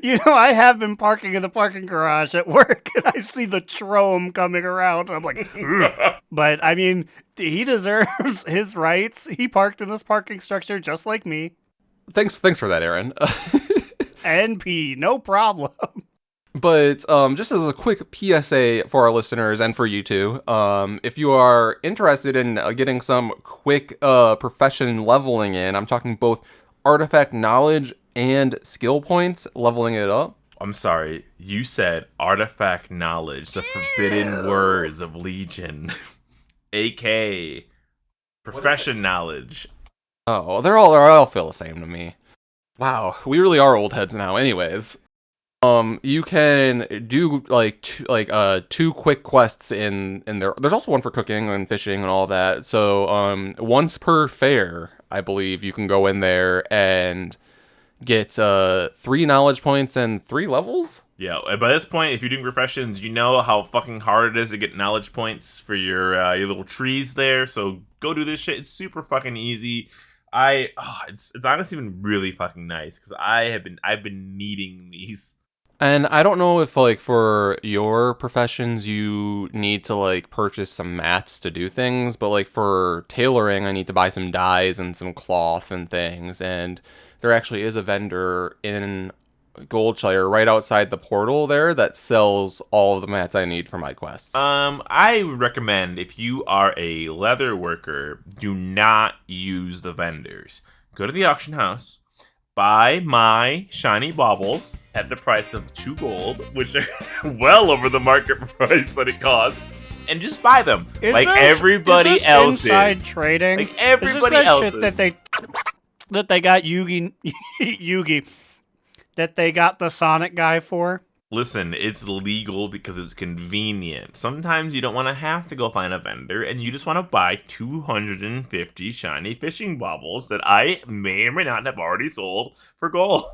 you know, I have been parking in the parking garage at work, and I see the Trome coming around, and I'm like, ugh. But I mean, he deserves his rights. He parked in this parking structure just like me. Thanks for that, Aaron. NP, no problem. But just as a quick PSA for our listeners and for you too, if you are interested in getting some quick profession leveling in, I'm talking both artifact knowledge and skill points, leveling it up. I'm sorry, you said artifact knowledge, the forbidden words of Legion, AK profession knowledge. Oh, they all feel the same to me. Wow, we really are old heads now. Anyways. You can do two quick quests in there. There's also one for cooking and fishing and all that. So once per fair, I believe you can go in there and get 3 knowledge points and 3 levels. Yeah, by this point, if you're doing professions, you know how fucking hard it is to get knowledge points for your little trees there. So go do this shit. It's super fucking easy. It's honestly been really fucking nice because I've been needing these. And I don't know if, like, for your professions, you need to, like, purchase some mats to do things, but, like, for tailoring, I need to buy some dyes and some cloth and things, and there actually is a vendor in Goldshire right outside the portal there that sells all of the mats I need for my quests. I would recommend if you are a leather worker, do not use the vendors. Go to the auction house, buy my shiny baubles at the price of 2 gold, which are well over the market price that it costs, and just buy them everybody else inside is. trading? Like everybody is this else shit is. that they got Yugi that they got the Sonic guy for? Listen, it's legal because it's convenient. Sometimes you don't want to have to go find a vendor, and you just want to buy 250 shiny fishing baubles that I may or may not have already sold for gold.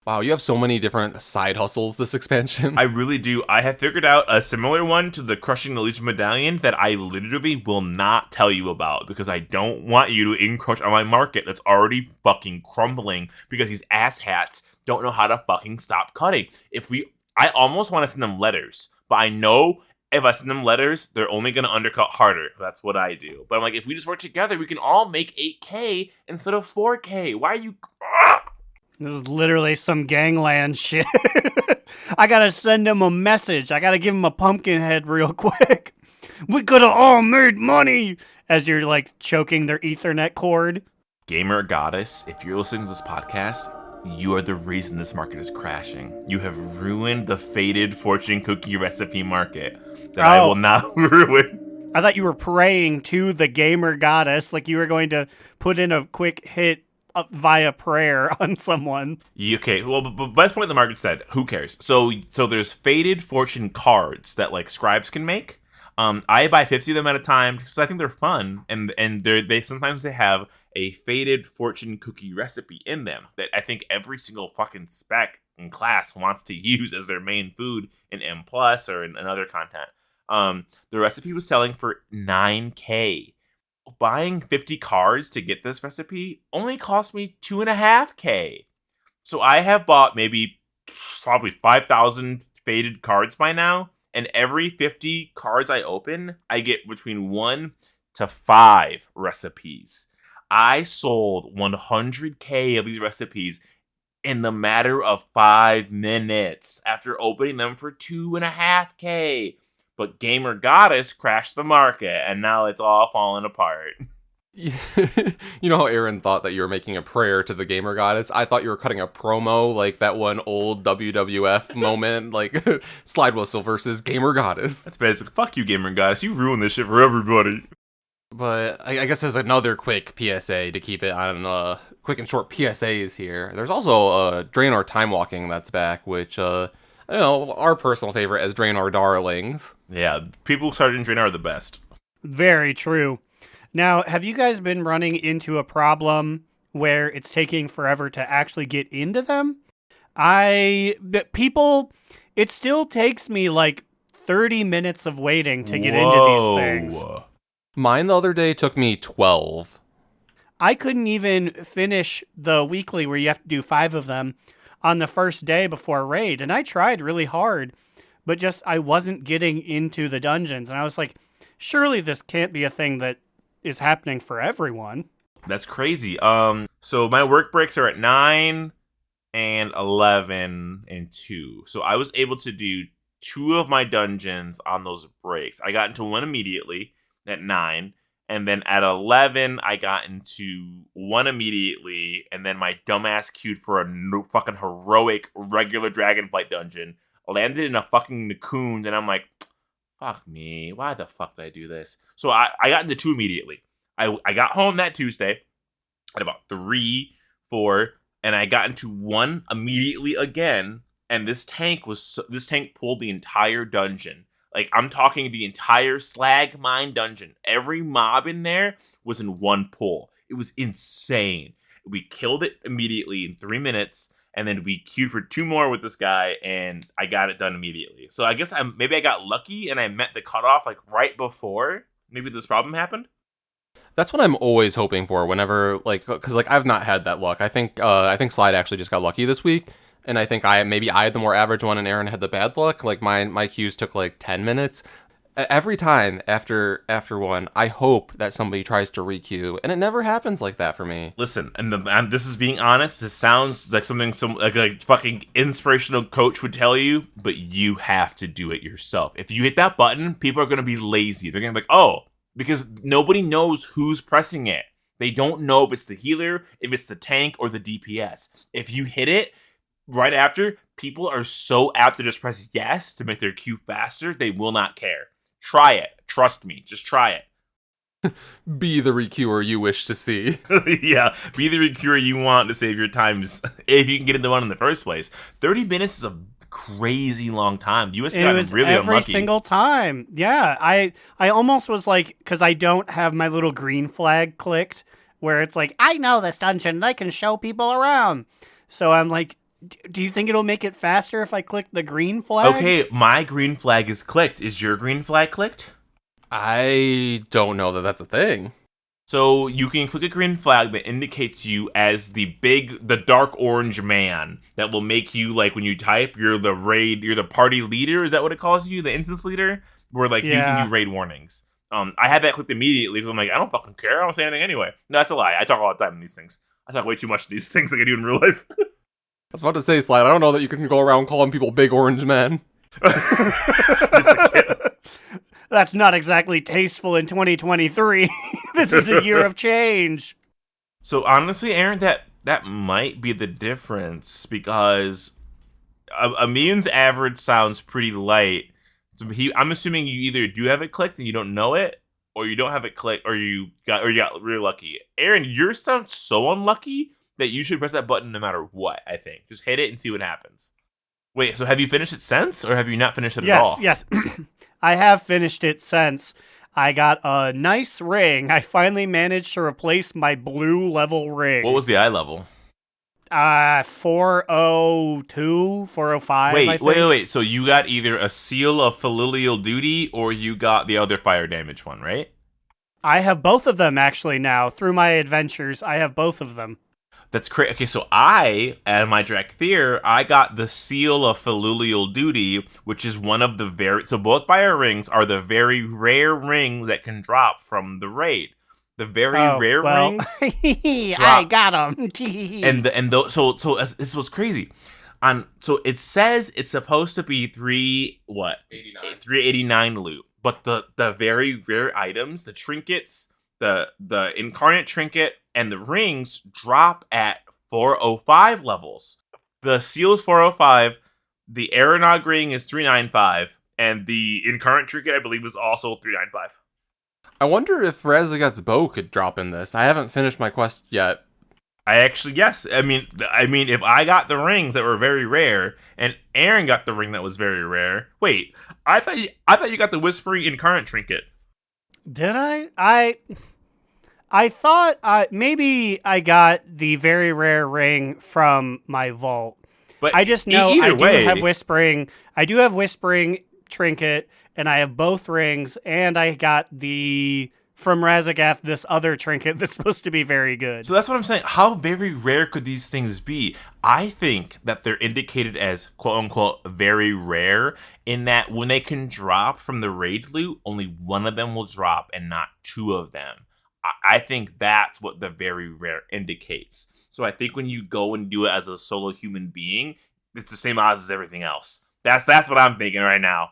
Wow, you have so many different side hustles this expansion. I really do. I have figured out a similar one to the Crushing the Legion Medallion that I literally will not tell you about because I don't want you to encroach on my market that's already fucking crumbling because these asshats don't know how to fucking stop cutting. I almost want to send them letters, but I know if I send them letters, they're only going to undercut harder. That's what I do. But I'm like, if we just work together, we can all make 8K instead of 4K. Why are you... This is literally some gangland shit. I gotta send him a message. I gotta give him a pumpkin head real quick. We could've all made money! As you're, like, choking their Ethernet cord. Gamer Goddess, if you're listening to this podcast, you are the reason this market is crashing. You have ruined the faded fortune cookie recipe market that I will not ruin. I thought you were praying to the Gamer Goddess, like you were going to put in a quick hit via prayer on someone. Okay, well, but best point the market said, who cares? So there's faded fortune cards that like scribes can make. I buy 50 of them at a time because I think they're fun, and they sometimes they have a faded fortune cookie recipe in them that I think every single fucking spec in class wants to use as their main food in M plus or in other content. The recipe was selling for 9K. Buying 50 cards to get this recipe only cost me 2.5K. So I have bought probably 5,000 faded cards by now, and every 50 cards I open, I get between 1 to 5 recipes. I sold 100K of these recipes in the matter of 5 minutes after opening them for 2.5K. But Gamer Goddess crashed the market, and now it's all falling apart. You know how Aaron thought that you were making a prayer to the Gamer Goddess? I thought you were cutting a promo, like that one old WWF moment, like Slidewhistle versus Gamer Goddess. That's basically, fuck you, Gamer Goddess. You ruined this shit for everybody. But I guess there's another quick PSA to keep it on quick and short PSAs here. There's also Draenor Time Walking that's back, which... our personal favorite as Draenor darlings. Yeah, people who started in Draenor are the best. Very true. Now, have you guys been running into a problem where it's taking forever to actually get into them? It still takes me like 30 minutes of waiting to get into these things. Mine the other day took me 12. I couldn't even finish the weekly where you have to do 5 of them on the first day before raid, and I tried really hard, but just I wasn't getting into the dungeons, and I was like, surely this can't be a thing that is happening for everyone. That's crazy. So my work breaks are at 9 and 11 and 2. So I was able to do 2 of my dungeons on those breaks. I got into one immediately at 9. And then at 11, I got into one immediately, and then my dumbass queued for a fucking heroic regular Dragonflight dungeon. Landed in a fucking Nakoon, and I'm like, fuck me, why the fuck did I do this? So I got into 2 immediately. I got home that Tuesday at about 3, 4, and I got into 1 immediately again, and this tank pulled the entire dungeon. Like, I'm talking the entire Slag Mine dungeon. Every mob in there was in 1 pull. It was insane. We killed it immediately in 3 minutes, and then we queued for 2 more with this guy, and I got it done immediately. So I guess maybe I got lucky, and I met the cutoff, like, right before maybe this problem happened. That's what I'm always hoping for whenever, like, because, like, I've not had that luck. I think Slide actually just got lucky this week. And I think I had the more average one and Aaron had the bad luck. Like my queues took like 10 minutes. Every time after one, I hope that somebody tries to re-queue, and it never happens like that for me. Listen, and this is being honest. This sounds like something like a fucking inspirational coach would tell you, but you have to do it yourself. If you hit that button, people are going to be lazy. They're going to be like, oh, because nobody knows who's pressing it. They don't know if it's the healer, if it's the tank, or the DPS. If you hit it right after, people are so apt to just press yes to make their queue faster, they will not care. Try it. Trust me. Just try it. Be the requeuer you wish to see. Yeah, be the requeuer you want to save your times if you can get into one in the first place. 30 minutes is a crazy long time. The US got really every unlucky. Single time. Yeah, I almost was like, because I don't have my little green flag clicked, where it's like, I know this dungeon and I can show people around. So I'm like, do you think it'll make it faster if I click the green flag? Okay, my green flag is clicked. Is your green flag clicked? I don't know that that's a thing. So you can click a green flag that indicates you as the dark orange man that will make you, like, when you type, you're the party leader. Is that what it calls you? The instance leader? Where, like, you can do raid warnings. I had that clicked immediately because I'm like, I don't fucking care. I don't say anything anyway. No, that's a lie. I talk all the time in these things. I talk way too much in these things like I do in real life. I was about to say, Slide, I don't know that you can go around calling people big orange men. That's not exactly tasteful in 2023. This is a year of change. So honestly, Aaron, that might be the difference, because Immune's average sounds pretty light. So I'm assuming you either do have it clicked and you don't know it, or you don't have it clicked, or you got really lucky. Aaron, yours sounds so unlucky that you should press that button no matter what, I think. Just hit it and see what happens. Wait, so have you finished it since, or have you not finished it at all? Yes. I have finished it since. I got a nice ring. I finally managed to replace my blue level ring. What was the eye level? 402, 405, I think. Wait. So you got either a seal of familial duty, or you got the other fire damage one, right? I have both of them, actually, now. Through my adventures, I have both of them. That's crazy. Okay, so I, at my Dracthyr, I got the seal of familial duty, which is one of the so both fire rings are the very rare rings that can drop from the raid. The very rare rings. I got them. So this was crazy. So it says it's supposed to be 389 loot, but the very rare items, the trinkets, the incarnate trinket, and the rings drop at 405 levels. The seal is 405, the Aeronog ring is 395, and the incarnate trinket, I believe, is also 395. I wonder if Razageth's bow could drop in this. I haven't finished my quest yet. Yes. I mean, if I got the rings that were very rare, and Aaron got the ring that was very rare. Wait, I thought you got the Whispering Incarnate trinket. Did I? I thought maybe I got the very rare ring from my vault. But I just know I do have Whispering trinket, and I have both rings, and I got from Razagath this other trinket that's supposed to be very good. So that's what I'm saying. How very rare could these things be? I think that they're indicated as quote-unquote very rare in that when they can drop from the raid loot, only one of them will drop and not two of them. I think that's what the very rare indicates. So I think when you go and do it as a solo human being, it's the same odds as everything else. That's what I'm thinking right now.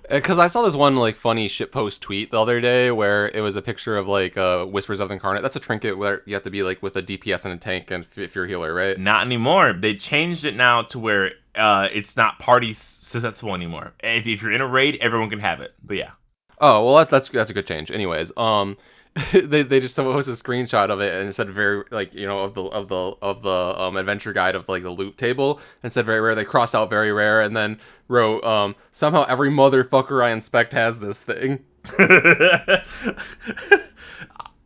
Because I saw this one like funny shitpost tweet the other day where it was a picture of like Whispers of the Incarnate. That's a trinket where you have to be like with a DPS and a tank, and if you're a healer, right? Not anymore. They changed it now to where it's not party susceptible anymore. If you're in a raid, everyone can have it. But yeah. Oh well, that's a good change. Anyways, they just posted a screenshot of it and it said very like of the adventure guide of like the loot table and said very rare. They crossed out very rare and then wrote somehow every motherfucker I inspect has this thing.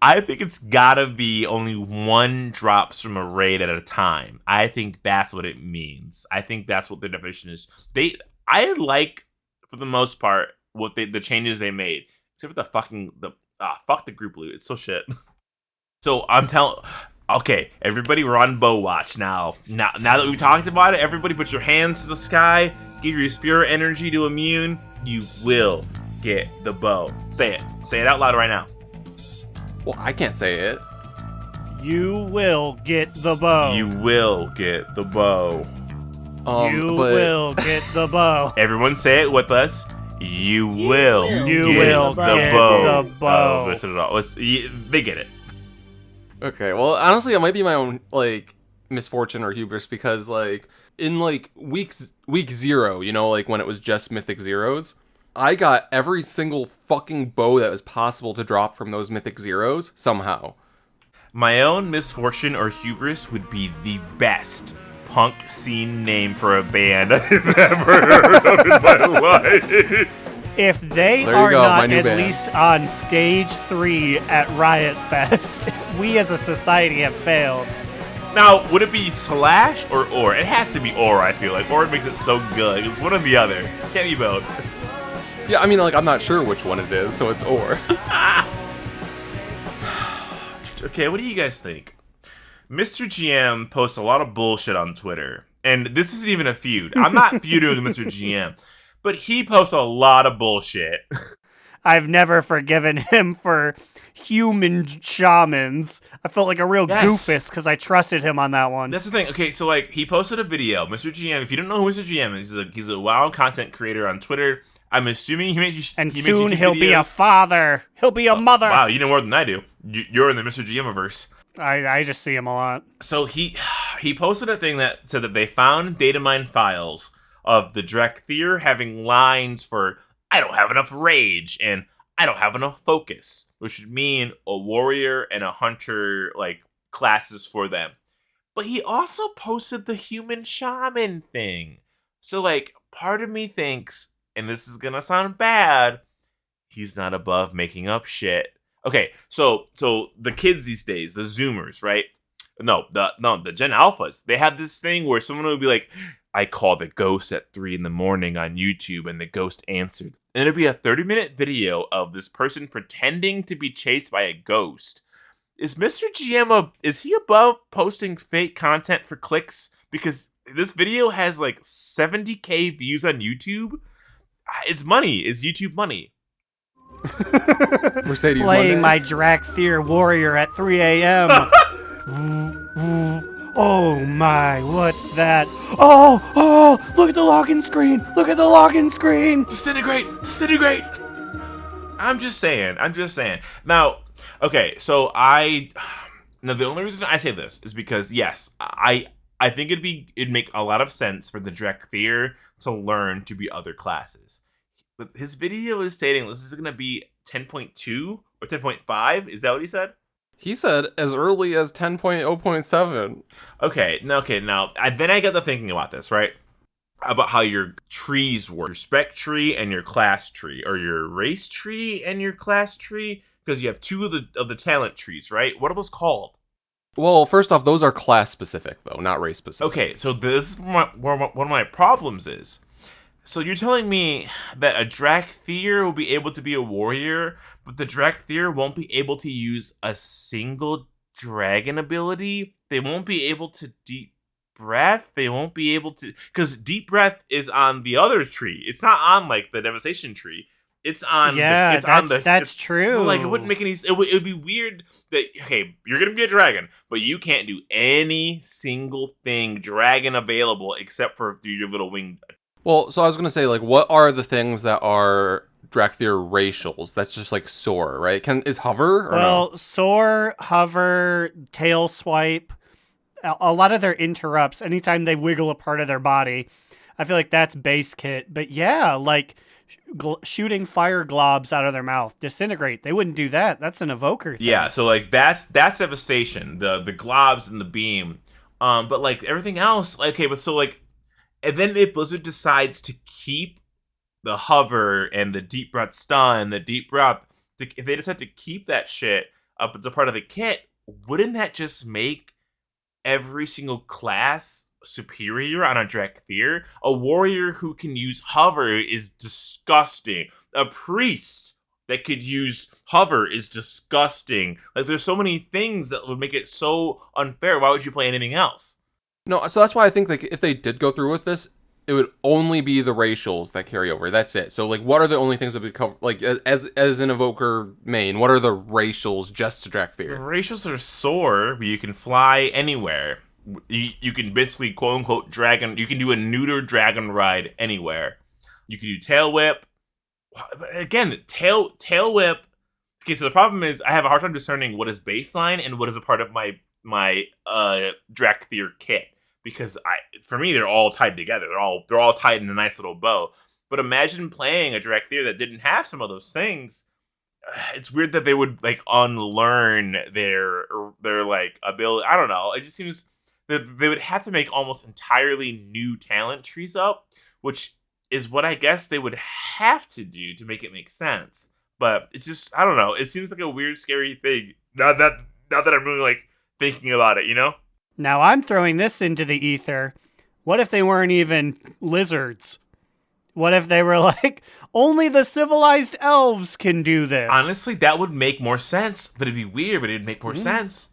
I think it's gotta be only one drops from a raid at a time. I think that's what it means. I think that's what the definition is. I like, for the most part, what the changes they made, except for fuck the group loot. It's so shit. So okay, everybody, we're on bow watch now. Now that we've talked about it, everybody put your hands to the sky, give your spirit energy to Immune. You will get the bow. Say it. Say it out loud right now. Well, I can't say it. You will get the bow. You will get the bow. You will get the bow. Everyone say it with us. You will will get get the bow. the bow. Oh, listen at all. They get it. Okay, well, honestly, it might be my own, like, misfortune or hubris because, like, in, like, week 0, you know, like, when it was just Mythic Zeros, I got every single fucking bow that was possible to drop from those Mythic Zeros somehow. My own misfortune or hubris would be the best punk scene name for a band I've ever heard of in my life. If they There you are go, my not new at band. least on stage 3 at Riot Fest, we as a society have failed. Now, would it be slash or or? It has to be or, I feel like. Or makes it so good. It's one or the other. Can't be both. Yeah, I mean, like, I'm not sure which one it is, so it's or. Okay, what do you guys think? Mr. GM posts a lot of bullshit on Twitter. And this isn't even a feud. I'm not feuding with Mr. GM. But he posts a lot of bullshit. I've never forgiven him for human shamans. I felt like a real goofus because I trusted him on that one. That's the thing. Okay, so like he posted a video. Mr. GM, if you don't know who Mr. GM is, he's a wild content creator on Twitter. I'm assuming he makes and he soon makes he'll videos. be a father. He'll be a mother. Wow, you know more than I do. You're in the Mr. GM-averse. I just see him a lot. So he posted a thing that said that they found data mine files of the Dracthyr having lines for "I don't have enough rage" and "I don't have enough focus," which would mean a warrior and a hunter like classes for them. But he also posted the human shaman thing. So like part of me thinks, and this is gonna sound bad, he's not above making up shit. Okay, so the kids these days, the Zoomers, right? The Gen Alphas, they have this thing where someone would be like, "I called the ghost at 3 a.m. on YouTube," and the ghost answered. And it'd be a 30-minute video of this person pretending to be chased by a ghost. Is Mr. GM is he above posting fake content for clicks? Because this video has like 70K views on YouTube. It's money. It's YouTube money. Mercedes Playing Monday. my Dracthyr warrior at 3 a.m. Oh my, what's that? Oh, look at the login screen. Look at the login screen. Disintegrate. I'm just saying. Now, okay, so the only reason I say this is because yes, I think it'd make a lot of sense for the Dracthyr to learn to be other classes. But his video is stating this is going to be 10.2 or 10.5. Is that what he said? He said as early as 10.0.7. Okay, now, then I got to thinking about this, right? About how your trees work. Your spec tree and your class tree. Or your race tree and your class tree. Because you have two of the talent trees, right? What are those called? Well, first off, those are class specific, though, not race specific. Okay, so this is where one of my problems is. So you're telling me that a Dracthyr will be able to be a warrior, but the Dracthyr won't be able to use a single dragon ability? They won't be able to deep breath? They won't be able to... Because deep breath is on the other tree. It's not on, like, the devastation tree. It's on... That's true. So, like, it wouldn't make any... It would be weird that, okay, you're going to be a dragon, but you can't do any single thing dragon available except for through your little winged... Well, so I was going to say, like, what are the things that are Dracthyr racials? That's just, like, soar, right? Is hover? Or well, no? soar, hover, tail swipe, a lot of their interrupts, anytime they wiggle a part of their body, I feel like that's base kit. But yeah, like shooting fire globs out of their mouth, disintegrate. They wouldn't do that. That's an evoker thing. Yeah, so, like, that's devastation, the globs and the beam. But, like, everything else, okay, but so, like, and then if Blizzard decides to keep the hover and the deep breath stun, the deep breath, if they decide to keep that shit up as a part of the kit, wouldn't that just make every single class superior on a Dracthyr? A warrior who can use hover is disgusting. A priest that could use hover is disgusting. Like, there's so many things that would make it so unfair. Why would you play anything else? No, so that's why I think, like, if they did go through with this, it would only be the racials that carry over. That's it. So, like, what are the only things that would cover, like, as an evoker main, what are the racials just to Dracthyr? Racials are soar, but you can fly anywhere. You can basically, quote unquote, dragon. You can do a neuter dragon ride anywhere. You can do tail whip. Again, tail whip. Okay, so the problem is I have a hard time discerning what is baseline and what is a part of my Dracthyr kit, because for me they're all tied together. They're all tied in a nice little bow. But imagine playing a Dracthyr that didn't have some of those things. It's weird that they would like unlearn their like ability. I don't know. It just seems that they would have to make almost entirely new talent trees up, which is what I guess they would have to do to make it make sense. But it's just, I don't know. It seems like a weird, scary thing. Now that I'm really like thinking about it, you know? Now I'm throwing this into the ether. What if they weren't even lizards? What if they were like, only the civilized elves can do this? Honestly, that would make more sense. But it'd be weird, but it'd make more sense.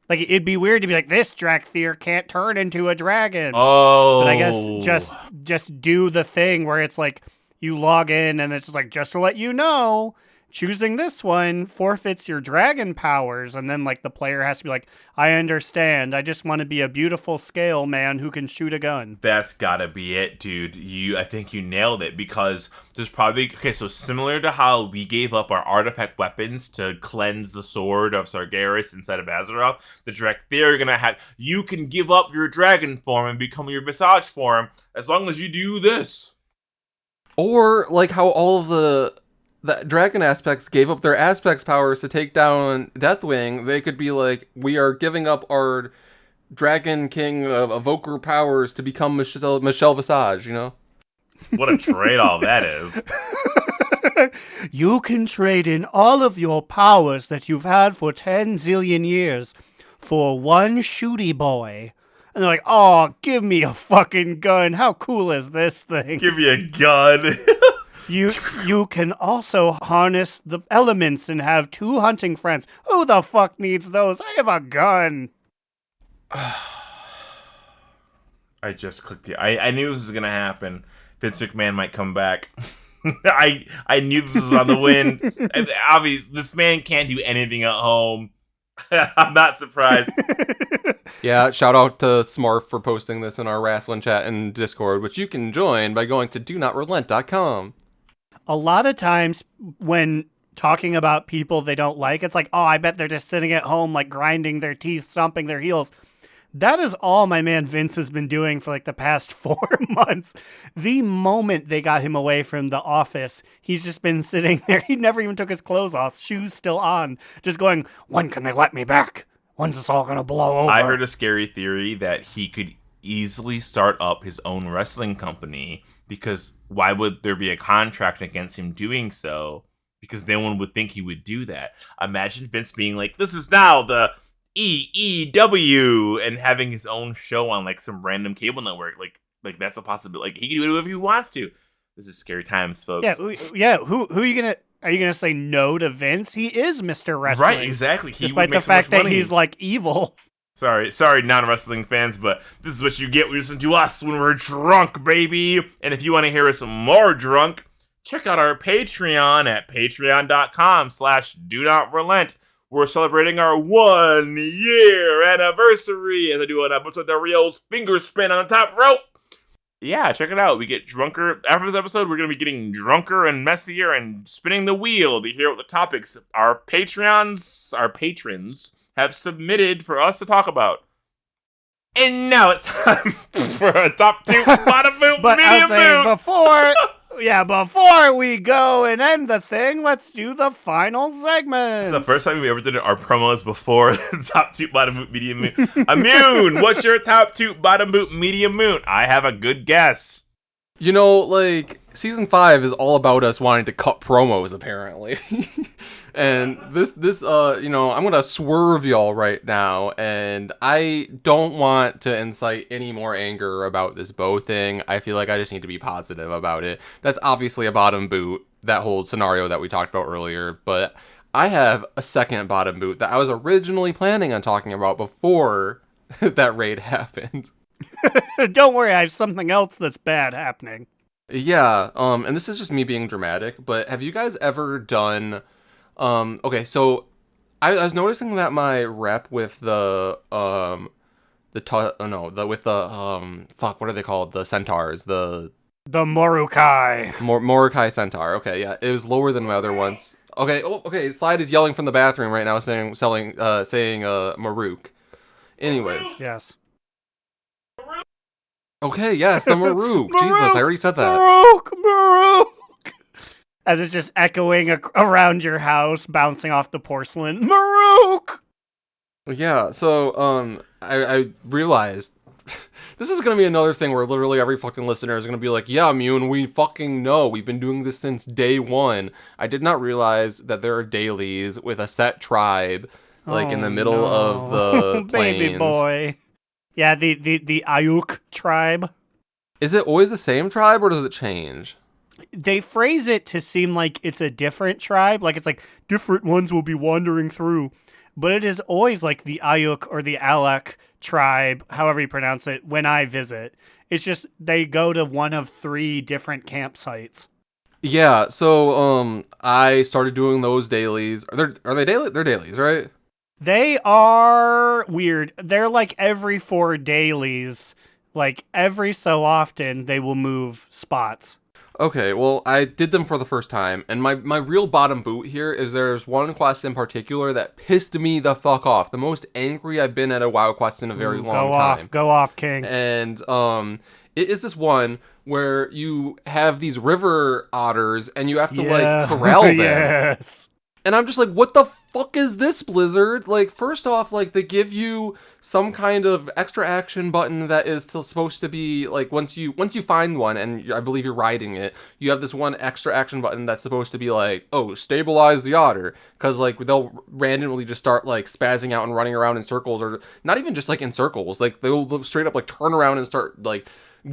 Like, it'd be weird to be like, this Dracthyr can't turn into a dragon. Oh. But I guess just do the thing where it's like, you log in and it's like, just to let you know, choosing this one forfeits your dragon powers. And then like the player has to be like, I understand. I just want to be a beautiful scale man who can shoot a gun. That's gotta be it, dude. I think you nailed it, because there's probably, okay, so similar to how we gave up our artifact weapons to cleanse the sword of Sargeras instead of Azeroth, the Dracthyr are gonna have, you can give up your dragon form and become your Visage form as long as you do this. Or like how all of the dragon aspects gave up their aspects powers to take down Deathwing, they could be like, we are giving up our Dragon King of Evoker powers to become Michelle Visage, you know? What a trade-off that is. You can trade in all of your powers that you've had for 10 zillion years for one shooty boy. And they're like, oh, give me a fucking gun. How cool is this thing? Give me a gun. You can also harness the elements and have 2 hunting friends. Who the fuck needs those? I have a gun. I just clicked I knew this was gonna happen. Vince McMahon might come back. I knew this was on the wind. Obviously, this man can't do anything at home. I'm not surprised. Yeah, shout out to Smurf for posting this in our wrestling chat and Discord, which you can join by going to donotrelent.com. A lot of times when talking about people they don't like, it's like, oh, I bet they're just sitting at home, like grinding their teeth, stomping their heels. That is all my man Vince has been doing for like the past 4 months. The moment they got him away from the office, he's just been sitting there. He never even took his clothes off, shoes still on, just going, when can they let me back? When's this all going to blow over? I heard a scary theory that he could easily start up his own wrestling company, because why would there be a contract against him doing so? Because no one would think he would do that. Imagine Vince being like, this is now the EEW, and having his own show on like some random cable network. Like that's a possibility. Like, he can do whatever he wants to. This is scary times, folks. Yeah. Who are you gonna say no to Vince? He is Mr. Wrestling. Right, exactly. Despite the fact that he's like evil. Sorry, non-wrestling fans, but this is what you get when you listen to us when we're drunk, baby. And if you want to hear us more drunk, check out our Patreon at patreon.com/DoNotRelent. We're celebrating our 1-year anniversary as I do an episode of the Rio's finger spin on the top rope. Yeah, check it out. We get drunker. After this episode, we're going to be getting drunker and messier and spinning the wheel to hear what the topics our patrons have submitted for us to talk about. And now it's time for a top 2 bottom boot, but medium boot. Before we go and end the thing, let's do the final segment. This is the first time we ever did our promos before the top 2 bottom boot, medium boot. Immune, what's your top 2 bottom boot, medium boot? I have a good guess. You know, like, Season 5 is all about us wanting to cut promos, apparently. And this, I'm gonna swerve y'all right now, and I don't want to incite any more anger about this bow thing. I feel like I just need to be positive about it. That's obviously a bottom boot, that whole scenario that we talked about earlier, but I have a second bottom boot that I was originally planning on talking about before that raid happened. Don't worry, I have something else that's bad happening. Yeah, and this is just me being dramatic, but have you guys ever done, okay, so I was noticing that my rep with fuck, what are they called? The centaurs, the The Morukai. Morokai centaur. Okay, yeah, it was lower than my other ones. Okay, okay, Slide is yelling from the bathroom right now saying Maruk. Anyways. Yes. Okay, yes, the Maruk. Jesus, I already said that. Maruk! As it's just echoing around your house, bouncing off the porcelain. Maruk! Yeah, so, I realized this is gonna be another thing where literally every fucking listener is gonna be like, yeah, Mune, we fucking know. We've been doing this since day one. I did not realize that there are dailies with a set tribe, like, in the middle of the plains. Baby boy. Yeah, the Ayuk tribe. Is it always the same tribe, or does it change? They phrase it to seem like it's a different tribe. Like, it's like, different ones will be wandering through. But it is always like the Ayuk or the Alek tribe, however you pronounce it, when I visit. It's just they go to one of 3 different campsites. Yeah, so I started doing those dailies. Are they daily? They're dailies, right? They are weird. They're like every 4 dailies. Like every so often they will move spots. Okay, well, I did them for the first time, and my real bottom boot here is there's one quest in particular that pissed me the fuck off. The most angry I've been at a WoW quest in a very long time. Go off, King. And it is this one where you have these river otters, and you have to, like, corral them. Yes. And I'm just like, what the fuck is this, Blizzard? Like, first off, like, they give you some kind of extra action button that is still supposed to be, like, once you find one, and I believe you're riding it, you have this one extra action button that's supposed to be like, oh, stabilize the otter. Because, like, they'll randomly just start, like, spazzing out and running around in circles, or not even just, like, in circles. Like, they'll straight up, like, turn around and start, like,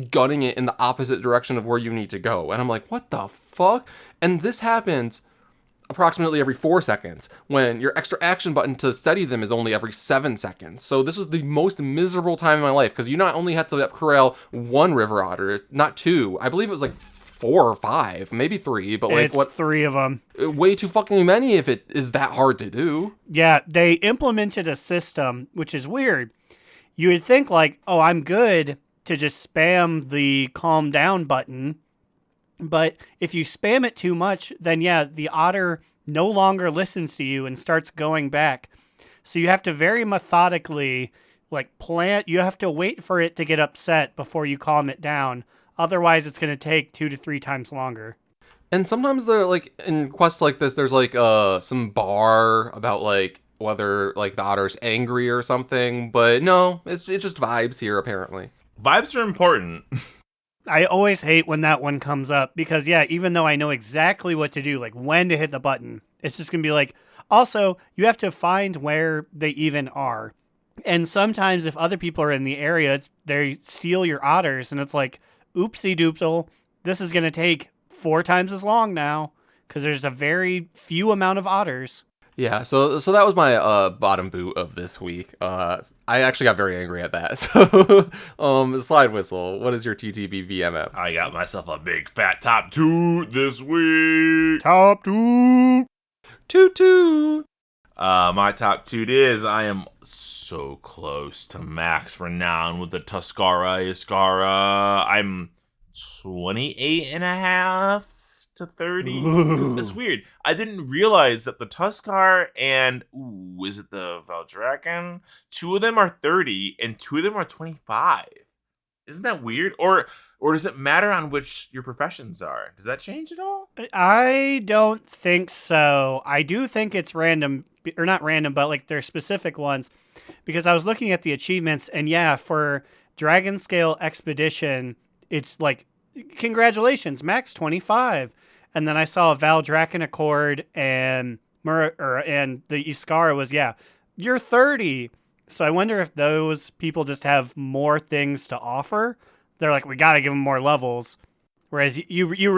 gunning it in the opposite direction of where you need to go. And I'm like, what the fuck? And this happens approximately every 4 seconds, when your extra action button to steady them is only every 7 seconds. So this was the most miserable time in my life, because you not only had to corral 1 river otter, not 2. I believe it was like 4 or 5, maybe 3, but like, it's 3 of them. Way too fucking many if it is that hard to do. Yeah, they implemented a system, which is weird. You would think like, oh, I'm good to just spam the calm down button. But if you spam it too much, then yeah, the otter no longer listens to you and starts going back. So you have to very methodically, like, you have to wait for it to get upset before you calm it down. Otherwise, it's going to take 2 to 3 times longer. And sometimes they're like, in quests like this, there's like some bar about like whether like the otter's angry or something. But no, it's just vibes here apparently. Vibes are important. I always hate when that one comes up because, yeah, even though I know exactly what to do, like when to hit the button, it's just going to be like, also, you have to find where they even are. And sometimes if other people are in the area, they steal your otters, and it's like, oopsie doopsle, this is going to take 4 times as long now because there's a very few amount of otters. Yeah, so that was my bottom boot of this week. I actually got very angry at that. So, Slidewhistle, what is your TTB VMM? I got myself a big fat top toot this week. Top toot. Toot toot. My top toot is I am so close to max renown with the Tuscara Iskara. I'm 28 and a half to 30. It's weird. I didn't realize that the Tuskar and is it the Valdraken? 2 of them are 30 and 2 of them are 25. Isn't that weird? Or does it matter on which your professions are? Does that change at all? I don't think so. I do think it's random, or not random, but like they're specific ones. Because I was looking at the achievements, and yeah, for Dragon Scale Expedition, it's like, congratulations, max 25. And then I saw a Valdraken Accord and the Iskara was, yeah, you're 30. So I wonder if those people just have more things to offer. They're like, we got to give them more levels. Whereas you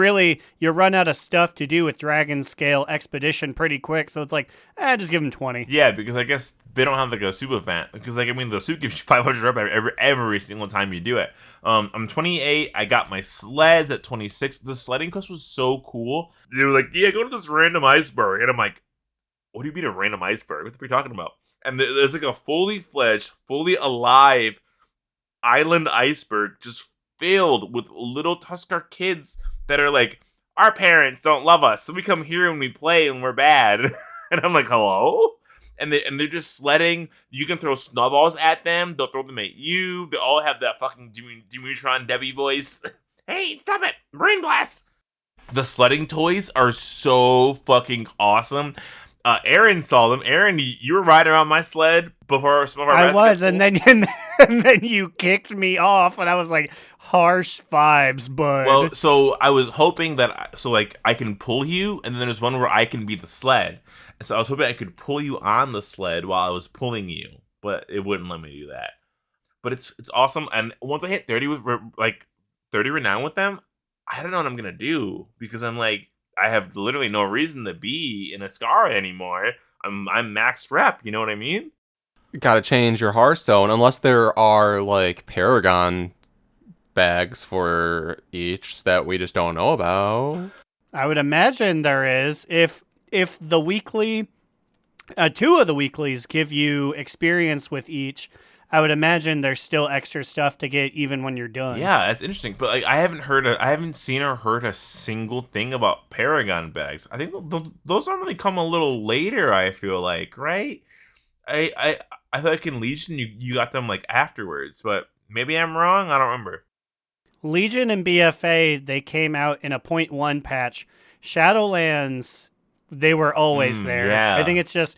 run out of stuff to do with Dragon Scale Expedition pretty quick, so it's like, just give them 20. Yeah, because I guess they don't have like a soup event. Because the soup gives you 500 rep every single time you do it. I'm 28. I got my sleds at 26. The sledding quest was so cool. They were like, yeah, go to this random iceberg, and I'm like, what do you mean a random iceberg? What are we talking about? And there's like a fully fledged, fully alive island iceberg just filled with little Tuskar kids that are like, our parents don't love us, so we come here and we play and we're bad. And I'm like, hello? And they're just sledding. You can throw snowballs at them. They'll throw them at you. They all have that fucking Dimitron Debbie voice. Hey, stop it! Brain blast! The sledding toys are so fucking awesome. Aaron saw them. Aaron, you were riding around my sled before some of our I was, and then you kicked me off, and I was like, harsh vibes, bud. Well, so I was hoping that I can pull you, and then there's one where I can be the sled. And so I was hoping I could pull you on the sled while I was pulling you, but it wouldn't let me do that. But it's awesome, and once I hit 30 with 30 renown with them, I don't know what I'm gonna do because I'm like, I have literally no reason to be in a Scar anymore. I'm max rep, you know what I mean? Gotta change your Hearthstone, unless there are, like, Paragon bags for each that we just don't know about. I would imagine there is. If the weekly, 2 of the weeklies give you experience with each, I would imagine there's still extra stuff to get even when you're done. Yeah, that's interesting. But like, I haven't seen or heard a single thing about Paragon bags. I think those normally come a little later. I feel like, right? I feel like in Legion you got them like afterwards, but maybe I'm wrong. I don't remember. Legion and BFA, they came out in a 0.1 patch. Shadowlands, they were always there. Yeah. I think it's just,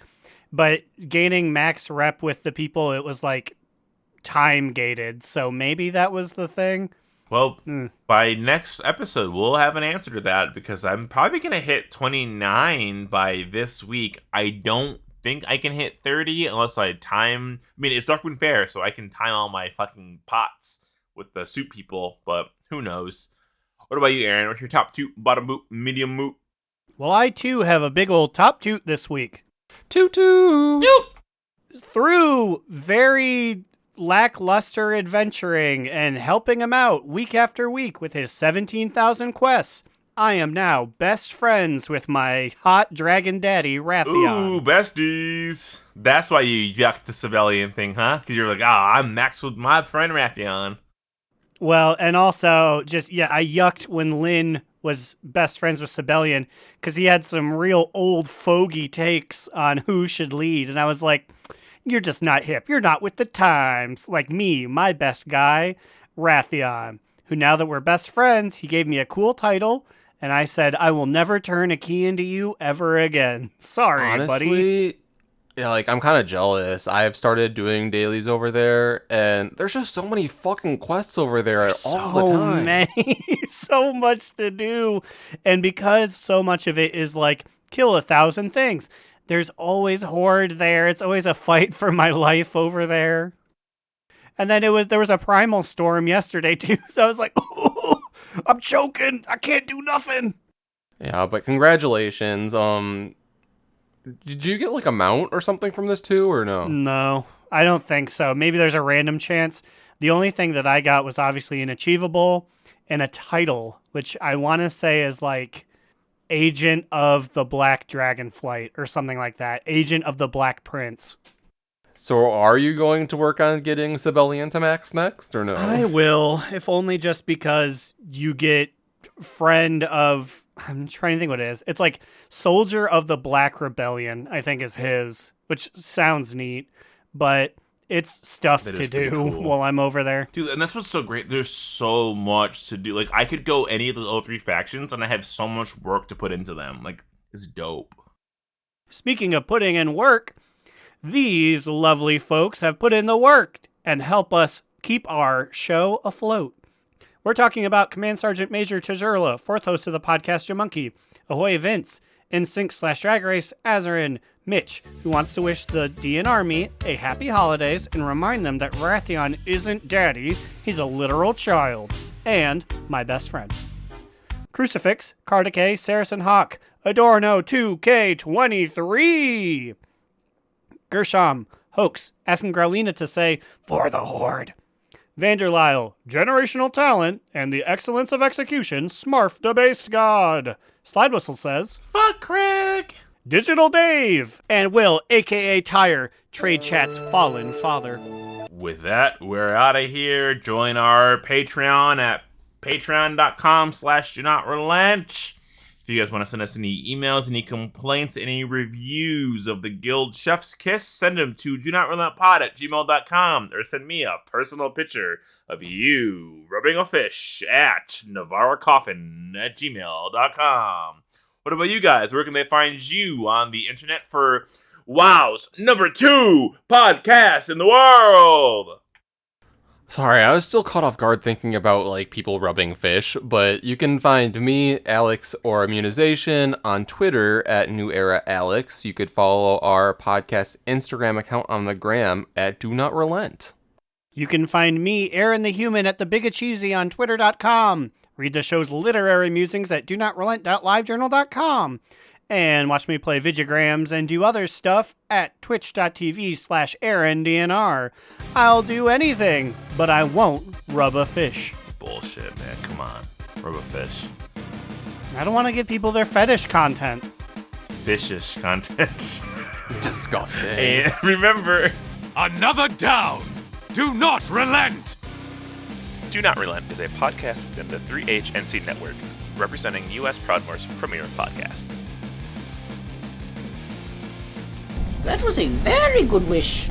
but gaining max rep with the people, it was like time gated. So maybe that was the thing. Well, by next episode, we'll have an answer to that because I'm probably going to hit 29 by this week. I don't think I can hit 30 unless I time. I mean, it's Darkmoon Fair, so I can time all my fucking pots with the soup people, but who knows? What about you, Aaron? What's your top toot, bottom boot, medium moot? Well, I too have a big old top toot this week. Toot toot! Through very lackluster adventuring and helping him out week after week with his 17,000 quests, I am now best friends with my hot dragon daddy, Wrathion. Ooh, besties. That's why you yucked the Sibelian thing, huh? Because you're like, I'm maxed with my friend Wrathion. Well, and also, I yucked when Lynn was best friends with Sibelian because he had some real old fogey takes on who should lead. And I was like, you're just not hip. You're not with the times. Like me, my best guy, Wrathion, who now that we're best friends, he gave me a cool title. And I said, I will never turn a key into you ever again. Sorry, Honestly, buddy. Yeah, like, I'm kind of jealous. I've started doing dailies over there, and there's just so many fucking quests over there all the time. So many. So much to do. And because so much of it is like, kill 1,000 things, there's always Horde there. It's always a fight for my life over there. And then there was a Primal Storm yesterday, too. So I was like, oh, I'm choking. I can't do nothing. Yeah, but congratulations. Did you get like a mount or something from this too, or no? No, I don't think so. Maybe there's a random chance. The only thing that I got was obviously an achievable and a title, which I want to say is like Agent of the Black Dragonflight or something like that. Agent of the Black Prince. So are you going to work on getting Sibelian to max next, or no? I will, if only just because you get friend of... I'm trying to think what it is. It's like Soldier of the Black Rebellion, I think is his, which sounds neat, but it's stuff to do cool. While I'm over there. Dude, and that's what's so great. There's so much to do. Like, I could go any of those other 3 factions, and I have so much work to put into them. Like, it's dope. Speaking of putting in work, these lovely folks have put in the work and help us keep our show afloat. We're talking about Command Sergeant Major Tajurla, 4th host of the podcast, Joe Monkey, Ahoy Vince, NSYNC/Drag Race, Azarin, Mitch, who wants to wish the DN Army a happy holidays and remind them that Wrathion isn't daddy, he's a literal child, and my best friend. Crucifix, Cardicay, Saracen Hawk, Adorno 2K23. Gershom, Hoax, asking Growlina to say, for the Horde. Vanderlyle, generational talent, and the excellence of execution, Smurf the Based God. Slidewhistle says, Fuck Craig! Digital Dave, and Will, aka Tyre, Trade Chat's fallen father. With that, we're out of here. Join our Patreon at patreon.com/do-not-relent. If you guys want to send us any emails, any complaints, any reviews of the Guild Chef's Kiss, send them to do-not-relentpod@gmail.com, or send me a personal picture of you rubbing a fish at navarracoffin@gmail.com. What about you guys? Where can they find you on the internet for WoW's #2 podcast in the world? Sorry, I was still caught off guard thinking about, like, people rubbing fish, but you can find me, Alex, or Immunization on Twitter at New Era Alex. You could follow our podcast Instagram account on the gram at Do Not Relent. You can find me, Aaron the Human, at the Bigacheesy on Twitter.com. Read the show's literary musings at donotrelent.livejournal.com. And watch me play videograms and do other stuff at twitch.tv/AaronDNR. I'll do anything, but I won't rub a fish. It's bullshit, man. Come on. Rub a fish. I don't want to give people their fetish content. Fishish content. Disgusting. And remember, Another down! Do not relent! Do Not Relent is a podcast within the 3HNC network, representing U.S. Proudmoore's premier podcasts. That was a very good wish.